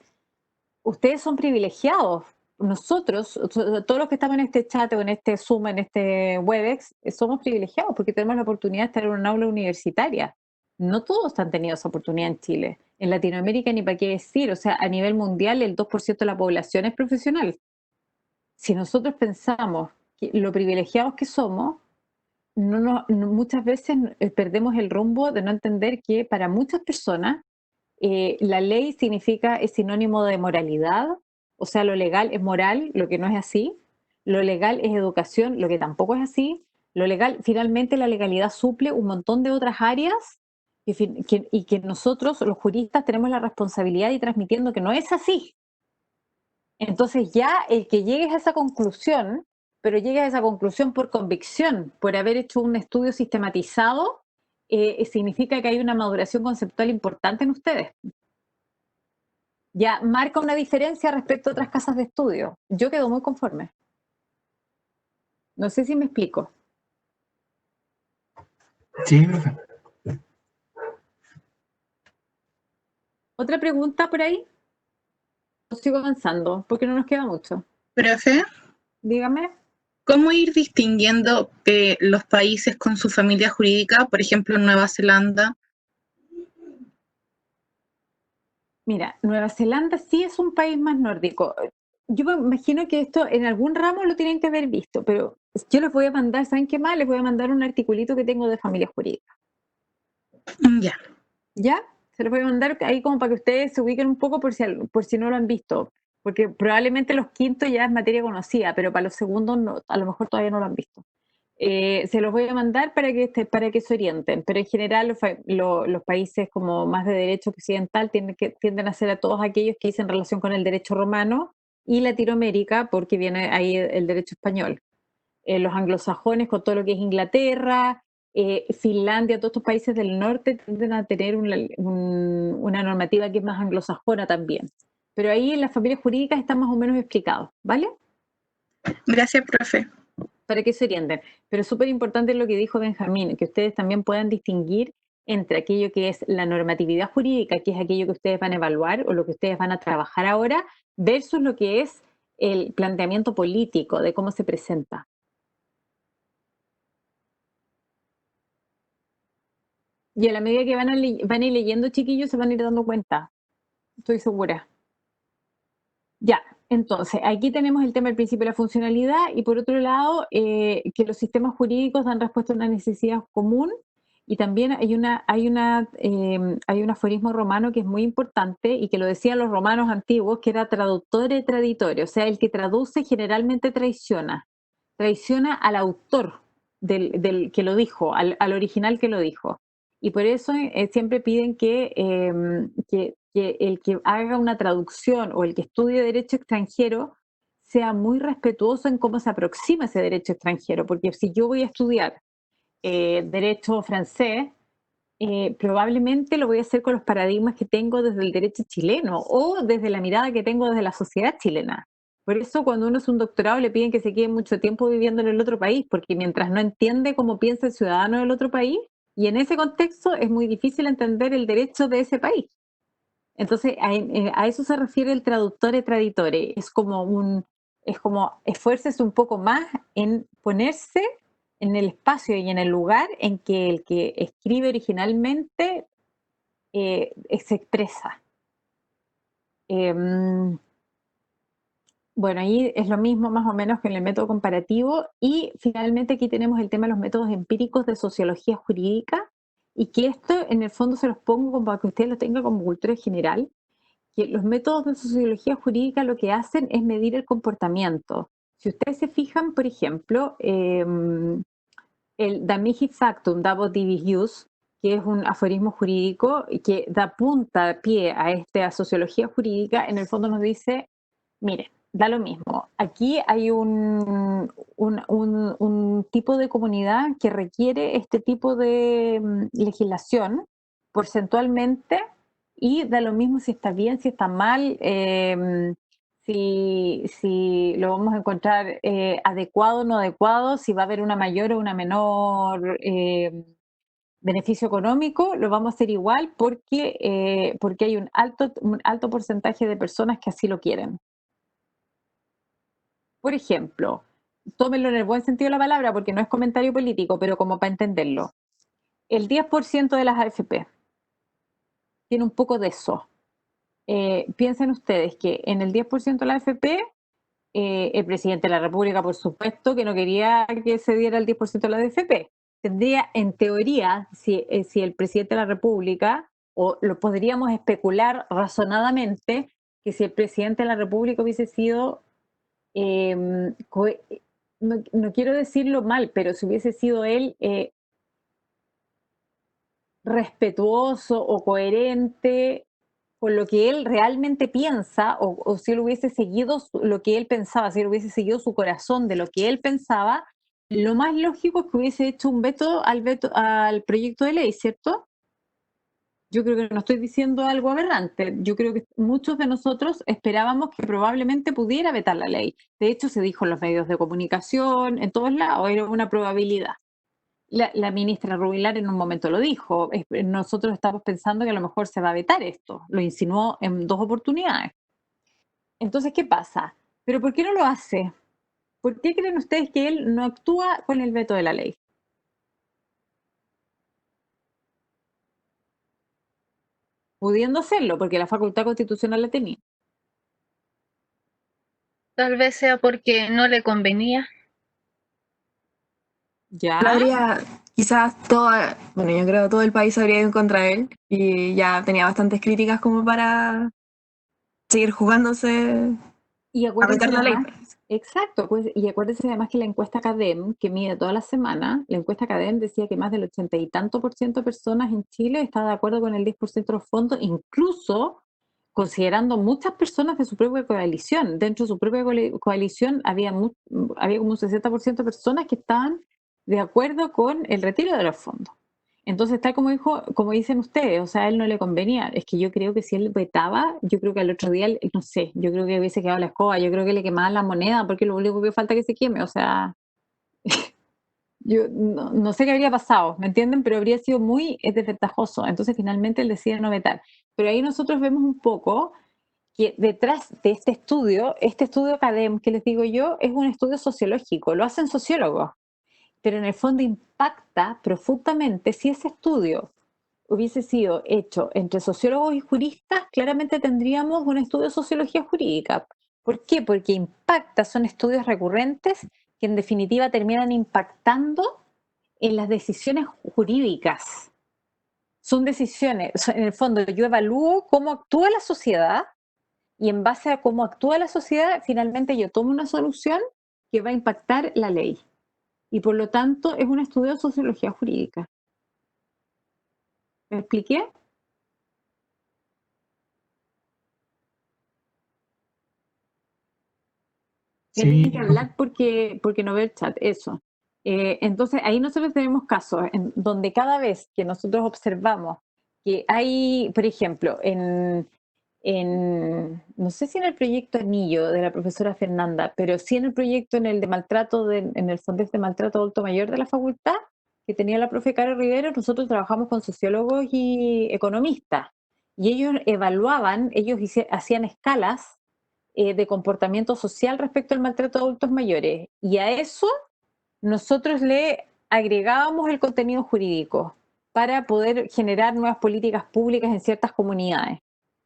A: ustedes son privilegiados. Nosotros, todos los que estamos en este chat o en este Zoom, en este Webex, somos privilegiados porque tenemos la oportunidad de estar en un aula universitaria. No todos han tenido esa oportunidad en Chile. En Latinoamérica ni para qué decir, o sea, a nivel mundial el 2% de la población es profesional. Si nosotros pensamos que lo privilegiados que somos, muchas veces perdemos el rumbo de no entender que para muchas personas La ley es sinónimo de moralidad, o sea, lo legal es moral, lo que no es así. Lo legal es educación, lo que tampoco es así. Lo legal, finalmente la legalidad suple un montón de otras áreas y que nosotros, los juristas, tenemos la responsabilidad de ir transmitiendo que no es así. Entonces ya el que llegues a esa conclusión, pero llegues a esa conclusión por convicción, por haber hecho un estudio sistematizado, significa que hay una maduración conceptual importante en ustedes. Ya marca una diferencia respecto a otras casas de estudio. Yo quedo muy conforme. No sé si me explico.
E: Sí, profe.
A: ¿Otra pregunta por ahí? Sigo avanzando, porque no nos queda mucho.
D: Profe,
A: Dígame.
D: ¿cómo ir distinguiendo los países con su familia jurídica, por ejemplo, Nueva Zelanda?
A: Mira, Nueva Zelanda sí es un país más nórdico. Yo me imagino que esto en algún ramo lo tienen que haber visto, pero yo les voy a mandar, ¿saben qué más? Les voy a mandar un articulito que tengo de familia jurídica.
D: Ya.
A: ¿Ya? Se los voy a mandar ahí como para que ustedes se ubiquen un poco por si no lo han visto. Porque probablemente los quintos ya es materia conocida, pero para los segundos no, a lo mejor todavía no lo han visto. Se los voy a mandar para que se orienten, pero en general los países como más de derecho occidental tienden a ser a todos aquellos que dicen relación con el derecho romano y Latinoamérica, porque viene ahí el derecho español. Los anglosajones con todo lo que es Inglaterra, Finlandia, todos estos países del norte tienden a tener una normativa que es más anglosajona también. Pero ahí en las familias jurídicas está más o menos explicado, ¿vale?
D: Gracias, profe.
A: Para que se orienten. Pero es súper importante lo que dijo Benjamín, que ustedes también puedan distinguir entre aquello que es la normatividad jurídica, que es aquello que ustedes van a evaluar o lo que ustedes van a trabajar ahora, versus lo que es el planteamiento político de cómo se presenta. Y a la medida que van a ir leyendo, chiquillos, se van a ir dando cuenta. Estoy segura. Ya, entonces, aquí tenemos el tema del principio de la funcionalidad y por otro lado, que los sistemas jurídicos dan respuesta a una necesidad común y también hay un aforismo romano que es muy importante y que lo decían los romanos antiguos, que era traductore traditore, o sea, el que traduce generalmente traiciona al autor del que lo dijo, al original que lo dijo. Y por eso siempre piden que el que haga una traducción o el que estudie derecho extranjero sea muy respetuoso en cómo se aproxima ese derecho extranjero, porque si yo voy a estudiar derecho francés, probablemente lo voy a hacer con los paradigmas que tengo desde el derecho chileno o desde la mirada que tengo desde la sociedad chilena. Por eso cuando uno es un doctorado le piden que se quede mucho tiempo viviendo en el otro país, porque mientras no entiende cómo piensa el ciudadano del otro país, y en ese contexto es muy difícil entender el derecho de ese país. Entonces, a eso se refiere el traductore traditore. Es como esfuércese un poco más en ponerse en el espacio y en el lugar en que el que escribe originalmente se expresa. Bueno, ahí es lo mismo más o menos que en el método comparativo y finalmente aquí tenemos el tema de los métodos empíricos de sociología jurídica y que esto en el fondo se los pongo como para que ustedes lo tengan como cultura general, que los métodos de sociología jurídica lo que hacen es medir el comportamiento. Si ustedes se fijan, por ejemplo, el da mihi factum dabot divis ius, que es un aforismo jurídico que da pie a esta sociología jurídica, en el fondo nos dice, mire, da lo mismo. Aquí hay un tipo de comunidad que requiere este tipo de legislación porcentualmente y da lo mismo si está bien, si está mal, si lo vamos a encontrar adecuado o no adecuado, si va a haber una mayor o una menor beneficio económico, lo vamos a hacer igual porque hay un alto porcentaje de personas que así lo quieren. Por ejemplo, tómenlo en el buen sentido de la palabra porque no es comentario político, pero como para entenderlo. El 10% de las AFP tiene un poco de eso. Piensen ustedes que en el 10% de la AFP, el presidente de la República, por supuesto, que no quería que se diera el 10% de la AFP. Tendría, en teoría, si el presidente de la República o lo podríamos especular razonadamente que si el presidente de la República hubiese sido, no quiero decirlo mal, pero si hubiese sido él respetuoso o coherente con lo que él realmente piensa, o si él hubiese seguido lo que él pensaba, si él hubiese seguido su corazón de lo que él pensaba, lo más lógico es que hubiese hecho un veto al proyecto de ley, ¿cierto? Yo creo que no estoy diciendo algo aberrante. Yo creo que muchos de nosotros esperábamos que probablemente pudiera vetar la ley. De hecho, se dijo en los medios de comunicación, en todos lados, era una probabilidad. La ministra Rubilar en un momento lo dijo. Nosotros estamos pensando que a lo mejor se va a vetar esto. Lo insinuó en 2 oportunidades. Entonces, ¿qué pasa? ¿Pero por qué no lo hace? ¿Por qué creen ustedes que él no actúa con el veto de la ley? Pudiendo hacerlo, porque la facultad constitucional la tenía.
F: Tal vez sea porque no le convenía.
A: ¿Ya?
C: Quizás bueno, yo creo que todo el país habría ido contra él y ya tenía bastantes críticas como para seguir jugándose
A: Y
C: a vetar la ley.
A: exacto, pues, y acuérdense además que la encuesta CADEM, que mide toda la semana, la encuesta CADEM decía que más del 80 y tanto por ciento de personas en Chile estaba de acuerdo con el 10% de los fondos, incluso considerando muchas personas de su propia coalición. Dentro de su propia coalición había como un 60% de personas que estaban de acuerdo con el retiro de los fondos. Entonces, tal como dicen ustedes, o sea, a él no le convenía. Es que yo creo que si él vetaba, yo creo que al otro día, no sé, yo creo que hubiese quedado la escoba, yo creo que le quemaban la moneda, porque lo único que falta es que se queme, o sea, yo no sé qué habría pasado, ¿me entienden? Pero habría sido muy desventajoso. Entonces, finalmente él decide no vetar. Pero ahí nosotros vemos un poco que detrás de este estudio CADEM que les digo yo, es un estudio sociológico, lo hacen sociólogos, pero en el fondo impacta profundamente. Si ese estudio hubiese sido hecho entre sociólogos y juristas, claramente tendríamos un estudio de sociología jurídica. ¿Por qué? Porque impacta, son estudios recurrentes que en definitiva terminan impactando en las decisiones jurídicas. Son decisiones, en el fondo yo evalúo cómo actúa la sociedad y en base a cómo actúa la sociedad, finalmente yo tomo una solución que va a impactar la ley. Y por lo tanto es un estudio de sociología jurídica. ¿Me expliqué? Tienen
E: Sí,
A: que hablar porque no ve el chat, eso. Entonces ahí nosotros tenemos casos en donde cada vez que nosotros observamos que hay, por ejemplo, no sé si en el proyecto Anillo de la profesora Fernanda, pero sí en el proyecto en el de maltrato, en el Fondes de Maltrato Adulto Mayor de la facultad, que tenía la profe Caro Rivero, nosotros trabajamos con sociólogos y economistas. Y ellos evaluaban, hacían escalas de comportamiento social respecto al maltrato de adultos mayores. Y a eso nosotros le agregábamos el contenido jurídico para poder generar nuevas políticas públicas en ciertas comunidades.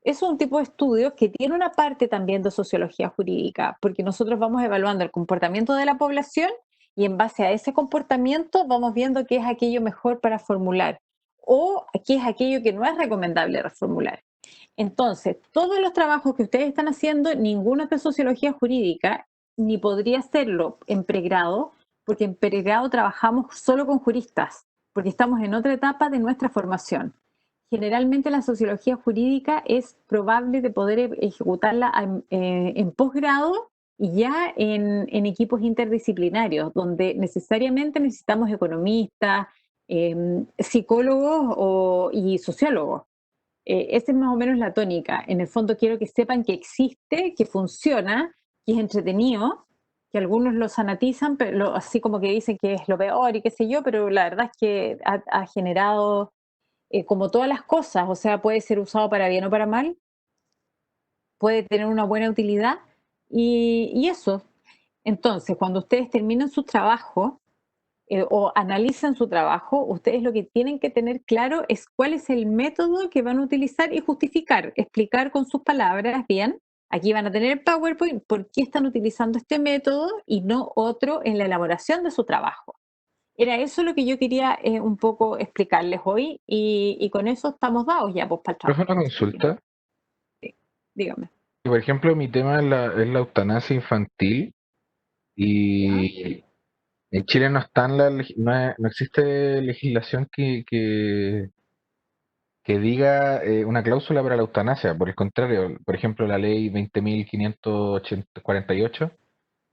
A: Es un tipo de estudio que tiene una parte también de sociología jurídica, porque nosotros vamos evaluando el comportamiento de la población y en base a ese comportamiento vamos viendo qué es aquello mejor para formular o qué es aquello que no es recomendable reformular. Entonces, todos los trabajos que ustedes están haciendo, ninguno es de sociología jurídica, ni podría serlo en pregrado, porque en pregrado trabajamos solo con juristas, porque estamos en otra etapa de nuestra formación. Generalmente la sociología jurídica es probable de poder ejecutarla en posgrado y ya en equipos interdisciplinarios, donde necesariamente necesitamos economistas, psicólogos y sociólogos. Esa es más o menos la tónica. En el fondo quiero que sepan que existe, que funciona, que es entretenido, que algunos lo sanatizan, pero así como que dicen que es lo peor y qué sé yo, pero la verdad es que ha generado, como todas las cosas, o sea, puede ser usado para bien o para mal, puede tener una buena utilidad y eso. Entonces, cuando ustedes terminan su trabajo, o analizan su trabajo, ustedes lo que tienen que tener claro es cuál es el método que van a utilizar y justificar, explicar con sus palabras bien. Aquí van a tener el PowerPoint, por qué están utilizando este método y no otro en la elaboración de su trabajo. Era eso lo que yo quería un poco explicarles hoy y con eso estamos dados ya pues, para el
G: Profe,
A: trabajo.
G: una consulta.
A: Dígame.
G: Por ejemplo, mi tema es la eutanasia infantil y en Chile no está en no existe legislación que diga una cláusula para la eutanasia. Por el contrario, por ejemplo, la ley 20.548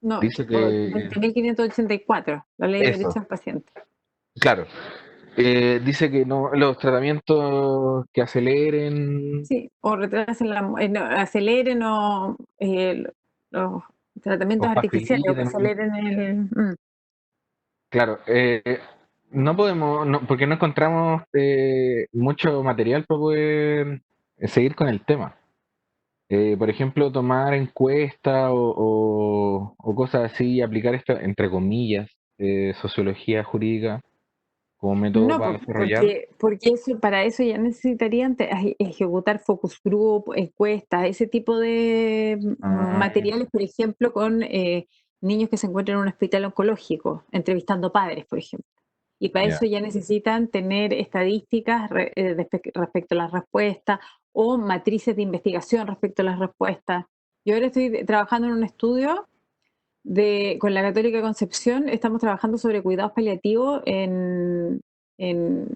A: No,
G: dice que
A: 20.584, la ley de derechos
G: eso,
A: del paciente.
G: claro, dice que no los tratamientos que aceleren
A: Sí, o retrasen no, aceleren o los
G: o
A: tratamientos artificiales o que
G: faciliten.
A: aceleren el...
G: Claro, no podemos, porque no encontramos mucho material para poder seguir con el tema. Por ejemplo, tomar encuestas o cosas así y aplicar esto, entre comillas, sociología jurídica como método
A: No,
G: para desarrollar.
A: porque eso, para eso ya necesitarían ejecutar focus group, encuestas, ese tipo de
G: Ah,
A: materiales, por ejemplo, con niños que se encuentran en un hospital oncológico, entrevistando padres, por ejemplo. Y para
G: ya.
A: eso ya necesitan tener estadísticas respecto a las respuestas o matrices de investigación respecto a las respuestas. Yo ahora estoy trabajando en un estudio con la Católica Concepción, estamos trabajando sobre cuidados paliativos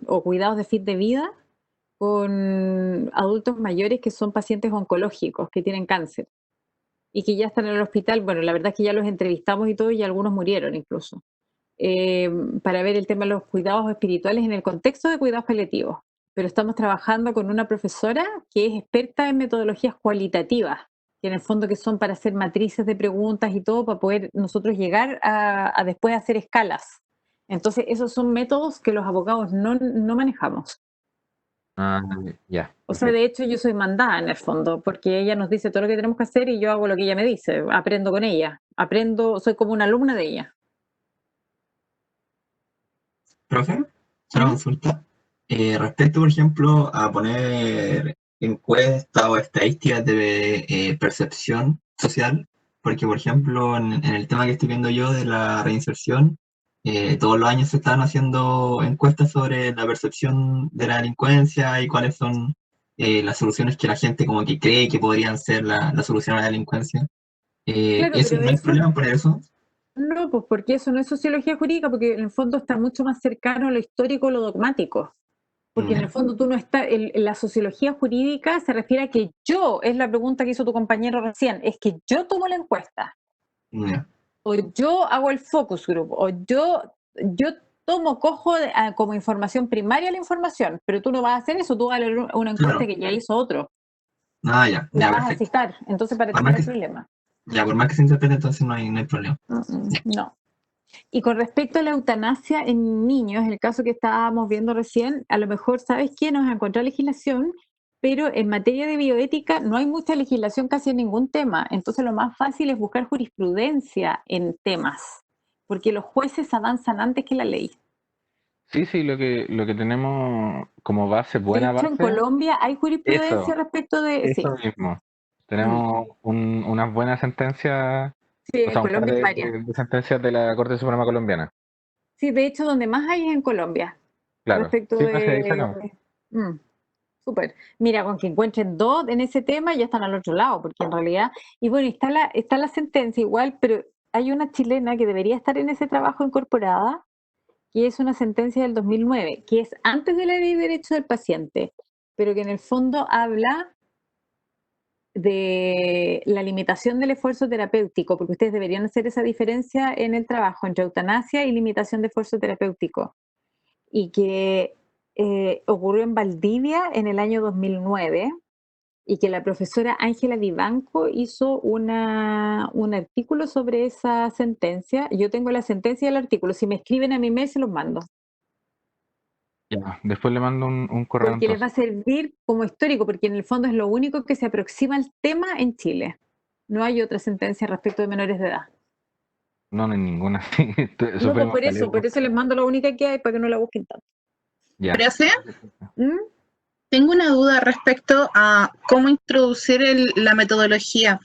A: o cuidados de fin de vida con adultos mayores que son pacientes oncológicos, que tienen cáncer y que ya están en el hospital. Bueno, la verdad es que ya los entrevistamos y todo, y algunos murieron incluso, para ver el tema de los cuidados espirituales en el contexto de cuidados paliativos. Pero estamos trabajando con una profesora que es experta en metodologías cualitativas, que en el fondo que son para hacer matrices de preguntas y todo, para poder nosotros llegar a después hacer escalas. Entonces, esos son métodos que los abogados no manejamos.
G: Ah, ya,
A: O sea,
G: perfecto.
A: de hecho, yo soy mandada en el fondo, porque ella nos dice todo lo que tenemos que hacer y yo hago lo que ella me dice, aprendo con ella, soy como una alumna de ella.
E: Profe, una
A: ¿Mm?
E: consulta. Respecto, por ejemplo, a poner encuestas o estadísticas de percepción social, porque, por ejemplo, en el tema que estoy viendo yo de la reinserción, todos los años se están haciendo encuestas sobre la percepción de la delincuencia y cuáles son las soluciones que la gente como que cree que podrían ser la solución a la delincuencia.
A: Claro,
E: ¿Eso
A: pero
E: no hay
A: eso
E: problema poner eso?
A: no, pues porque eso no es sociología jurídica, porque en el fondo está mucho más cercano a lo histórico, lo dogmático. Porque en el
E: Ya,
A: fondo tú no estás, la sociología jurídica se refiere a que yo, es la pregunta que hizo tu compañero recién, es que yo tomo la encuesta,
E: ya,
A: o yo hago el focus group, o yo cojo como información primaria la información, pero tú no vas a hacer eso, tú vas a leer una encuesta
E: claro.
A: que ya hizo otro,
E: Ah, ya,
A: la
E: ya,
A: vas a
E: perfecto.
A: citar, entonces para
E: Por
A: ti no
E: más
A: hay
E: que,
A: problema.
E: ya, por más que se interprete, entonces no hay problema.
A: No. Y con respecto a la eutanasia en niños, el caso que estábamos viendo recién, a lo mejor, ¿sabes qué? Nos encontró legislación, pero en materia de bioética no hay mucha legislación casi en ningún tema. Entonces lo más fácil es buscar jurisprudencia en temas, porque los jueces avanzan antes que la ley.
G: Sí, sí, lo que tenemos como base,
A: De
G: buena
A: hecho, en
G: base,
A: Colombia hay jurisprudencia
G: eso,
A: respecto de...
G: eso
A: Sí,
G: mismo.
A: mm,
G: Tenemos unas buenas sentencias,
A: sí,
G: o
A: en
G: sea, un par
A: Colombia hay varias.
G: de sentencias de la Corte Suprema Colombiana.
A: Sí, de hecho, donde más hay es en Colombia,
G: Claro,
A: respecto
G: sí, no sé, ahí
A: de...
G: sacamos.
A: mm. Súper. Mira, con que encuentren dos en ese tema ya están al otro lado, porque en realidad, y bueno, está la sentencia igual, pero hay una chilena que debería estar en ese trabajo incorporada, que es una sentencia del 2009, que es antes de la ley de derechos del paciente, pero que en el fondo habla de la limitación del esfuerzo terapéutico, porque ustedes deberían hacer esa diferencia en el trabajo entre eutanasia y limitación de esfuerzo terapéutico, y que ocurrió en Valdivia en el año 2009 y que la profesora Ángela Vivanco hizo un artículo sobre esa sentencia. Yo tengo la sentencia y el artículo. Si me escriben a mi mail, se los mando.
G: Ya, después le mando un correo
A: Porque les va
G: entonces.
A: a servir como histórico, porque en el fondo es lo único que se aproxima al tema en Chile. No hay otra sentencia respecto de menores de edad.
G: No, no hay ninguna, sí,
A: No, pues
G: sufrimos caleta.
A: por eso les mando la única que hay para que no la busquen tanto.
G: Ya.
D: Profe,
A: ¿Mm?
D: tengo una duda respecto a cómo introducir la metodología,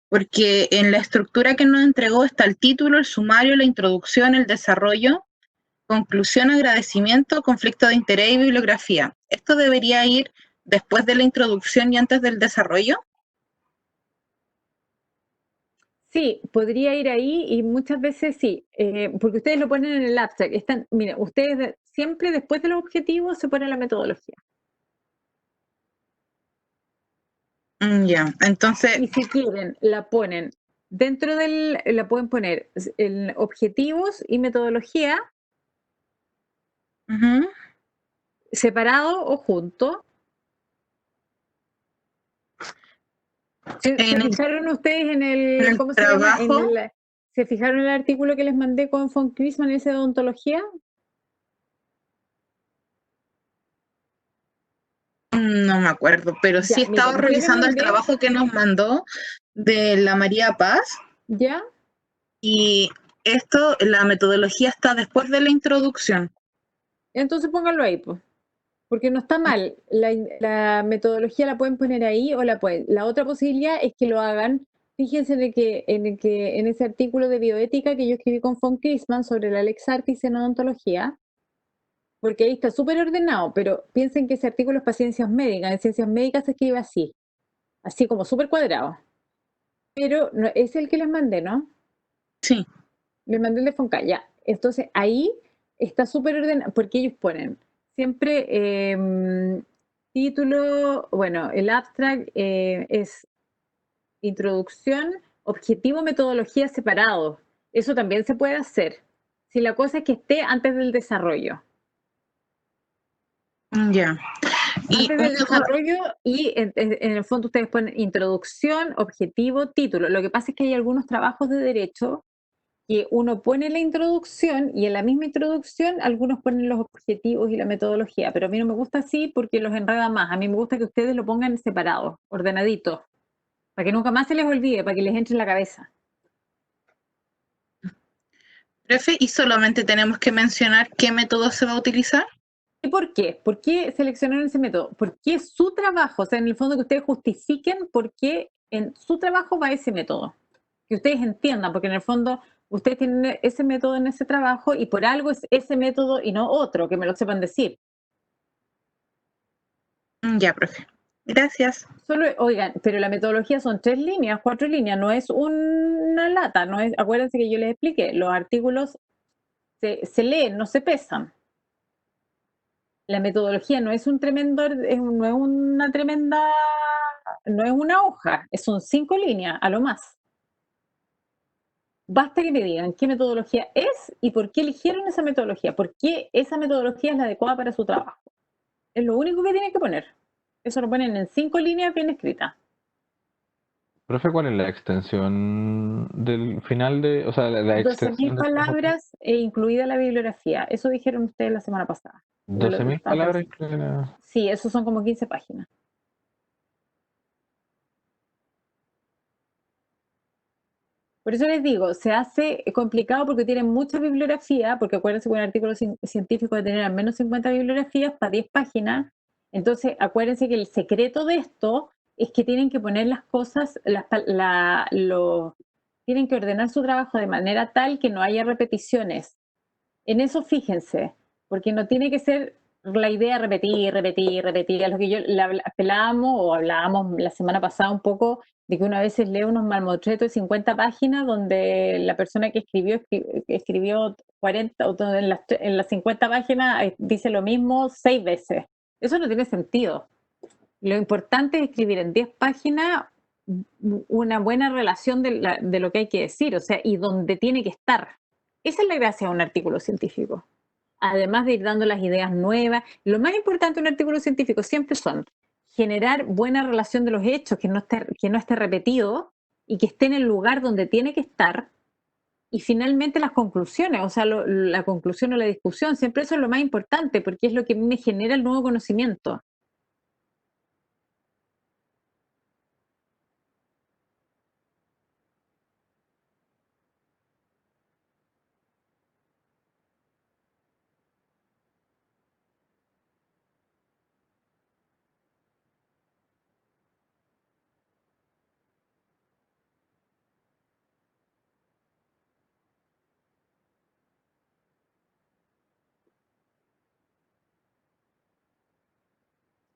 D: porque en la estructura que nos entregó está el título, el sumario, la introducción, el desarrollo. conclusión, agradecimiento, conflicto de interés y bibliografía. ¿Esto debería ir después de la introducción y antes del desarrollo?
A: Sí, podría ir ahí y muchas veces sí, porque ustedes lo ponen en el abstract. Mira, ustedes siempre después de los objetivos se pone la metodología.
D: Ya, entonces,
A: Y si quieren, la ponen la pueden poner en objetivos y metodología
D: ujú,
A: separado o junto. ¿Se
D: en
A: fijaron ustedes en
D: en
A: el,
D: el
A: cómo se llama?
D: trabajo,
A: ¿Se fijaron en el artículo que les mandé con von Chrisman, ese de odontología?
D: no me acuerdo, pero sí
A: Ya,
D: estaba
A: miren, yo les
D: revisando el
A: mandé,
D: trabajo que nos mandó de la María Paz
A: ¿ya?
D: y esto, la metodología está después de la introducción.
A: Entonces pónganlo ahí, pues. Porque no está mal. La metodología la pueden poner ahí o la pueden. La otra posibilidad es que lo hagan. Fíjense en ese artículo de bioética que yo escribí con von Chrisman sobre la Lex Artis en odontología, porque ahí está súper ordenado, pero piensen que ese artículo es para ciencias médicas. En ciencias médicas se escribe así como súper cuadrado. Pero no, es el que les mandé, ¿no?
D: Sí.
A: Les mandé el de Fonca, ya. Entonces ahí está súper ordenado, porque ellos ponen siempre título, bueno, el abstract es introducción, objetivo, metodología separado. Eso también se puede hacer. Si la cosa es que esté antes del desarrollo.
D: Ya. Y
A: Antes del desarrollo y en el fondo ustedes ponen introducción, objetivo, título. Lo que pasa es que hay algunos trabajos de derecho que uno pone la introducción y en la misma introducción algunos ponen los objetivos y la metodología, pero a mí no me gusta así porque los enreda más. A mí me gusta que ustedes lo pongan separados, ordenaditos, para que nunca más se les olvide, para que les entre en la cabeza.
D: profe, ¿y solamente tenemos que mencionar qué método se va a utilizar?
A: ¿Y por qué? ¿Por qué seleccionaron ese método? Porque es su trabajo, o sea, en el fondo que ustedes justifiquen por qué en su trabajo va ese método. Que ustedes entiendan, porque en el fondo ustedes tienen ese método en ese trabajo y por algo es ese método y no otro, que me lo sepan decir.
D: Ya, profe. Gracias.
A: Solo, oigan, pero la metodología son 3 líneas, 4 líneas, no es una lata, no es, acuérdense que yo les expliqué, los artículos se leen, no se pesan. La metodología no es un tremendo, no es una tremenda, no es una hoja, son 5 líneas, a lo más. Basta que me digan qué metodología es y por qué eligieron esa metodología, por qué esa metodología es la adecuada para su trabajo. Es lo único que tienen que poner. Eso lo ponen en 5 líneas bien escritas.
G: Profe, ¿cuál es la extensión del final de, o sea, la
A: 12.000
G: extensión del trabajo?
A: palabras e incluida la bibliografía. Eso dijeron ustedes la semana pasada. Yo lo
G: 12.000
A: estaba
G: palabras.
A: revisando. Sí, eso son como 15 páginas. Por eso les digo, se hace complicado porque tienen mucha bibliografía, porque acuérdense que un artículo científico debe tener al menos 50 bibliografías para 10 páginas. Entonces, acuérdense que el secreto de esto es que tienen que poner las cosas, tienen que ordenar su trabajo de manera tal que no haya repeticiones. En eso fíjense, porque no tiene que ser la idea repetir, repetir, repetir. A lo que apelábamos o hablábamos la semana pasada un poco de que una vez lee unos malmotretos de 50 páginas donde la persona que escribió 40, o en las 50 páginas dice lo mismo 6 veces. Eso no tiene sentido. Lo importante es escribir en 10 páginas una buena relación de lo que hay que decir, o sea, y donde tiene que estar. Esa es la gracia de un artículo científico. Además de ir dando las ideas nuevas, lo más importante de un artículo científico siempre son generar buena relación de los hechos, que no esté repetido y que esté en el lugar donde tiene que estar. Y finalmente las conclusiones, o sea, la conclusión o la discusión, siempre eso es lo más importante porque es lo que me genera el nuevo conocimiento.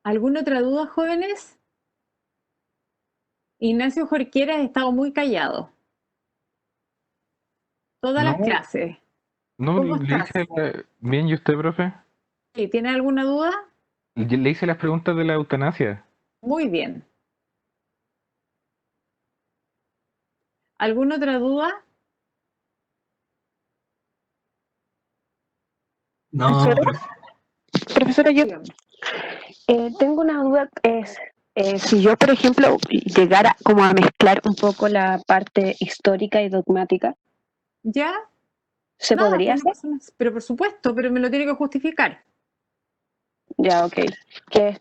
A: ¿Alguna otra duda, jóvenes? Ignacio Jorquera ha estado muy callado. Todas las
G: No,
A: clases.
G: no,
A: ¿Cómo
G: le
A: estás?
G: hice bien, ¿y usted, profe?
A: Sí, ¿tiene alguna duda?
G: Le hice las preguntas de la eutanasia.
A: Muy bien. ¿Alguna otra duda?
E: No,
H: Profesora, yo
A: Dígame.
H: tengo una duda, si yo, por ejemplo, llegara como a mezclar un poco la parte histórica y dogmática,
A: ¿Ya?
H: ¿se
A: Nada,
H: podría
A: pues no
H: hacer?
A: pasa nada. Pero por supuesto, pero me lo tiene que justificar.
H: Ya, ok. Que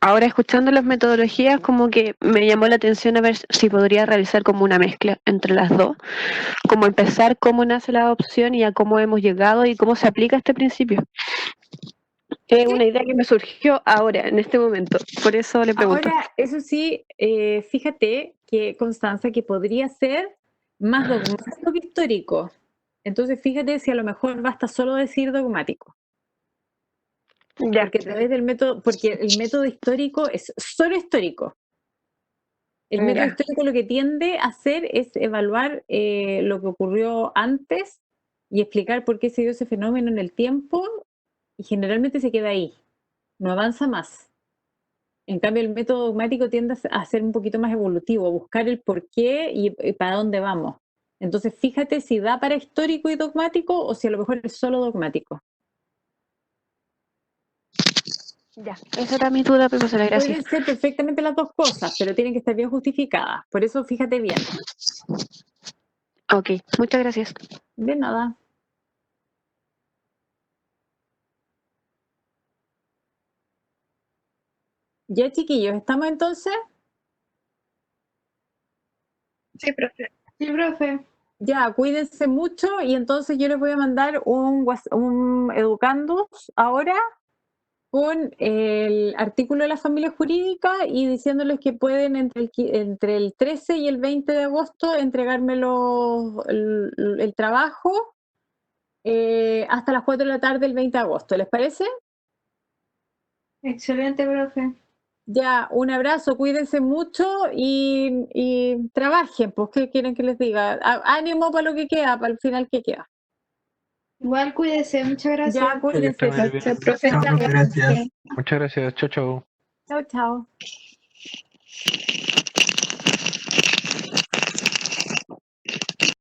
H: ahora escuchando las metodologías, como que me llamó la atención a ver si podría realizar como una mezcla entre las dos, como empezar cómo nace la adopción y a cómo hemos llegado y cómo se aplica este principio. Es
A: Sí.
H: una idea que me surgió ahora, en este momento, por eso le pregunto.
A: Ahora, eso sí, fíjate que Constanza, que podría ser más dogmático que histórico. Entonces, fíjate si a lo mejor basta solo decir dogmático.
H: Ya,
A: Porque a través del método, porque el método histórico es solo histórico. El método
H: ya.
A: histórico lo que tiende a hacer es evaluar lo que ocurrió antes y explicar por qué se dio ese fenómeno en el tiempo y generalmente se queda ahí, no avanza más. En cambio, el método dogmático tiende a ser un poquito más evolutivo, a buscar el por qué y para dónde vamos. Entonces, fíjate si da para histórico y dogmático o si a lo mejor es solo dogmático.
H: Ya, esa era mi duda, profesora, gracias.
A: Pueden ser perfectamente las dos cosas, pero tienen que estar bien justificadas. Por eso, fíjate bien.
H: Ok, muchas gracias.
A: De nada. Ya, chiquillos, ¿estamos entonces?
F: Sí, profe.
B: Sí, profe.
A: Ya, cuídense mucho y entonces yo les voy a mandar un educandos ahora con el artículo de la familia jurídica y diciéndoles que pueden entre el 13 y el 20 de agosto entregarme el trabajo hasta las 4 de la tarde el 20 de agosto. ¿Les parece?
B: Excelente, profe.
A: Ya, un abrazo, cuídense mucho y trabajen, pues, ¿qué quieren que les diga? Ánimo para lo que queda, para el final que queda.
B: Igual cuídese, muchas gracias.
A: Ya,
G: Que esté
A: cuídense.
G: muy bien.
F: Gracias, profe.
E: chao, profe, gracias.
G: Muchas gracias. Chao, chao.
A: Chao, chao.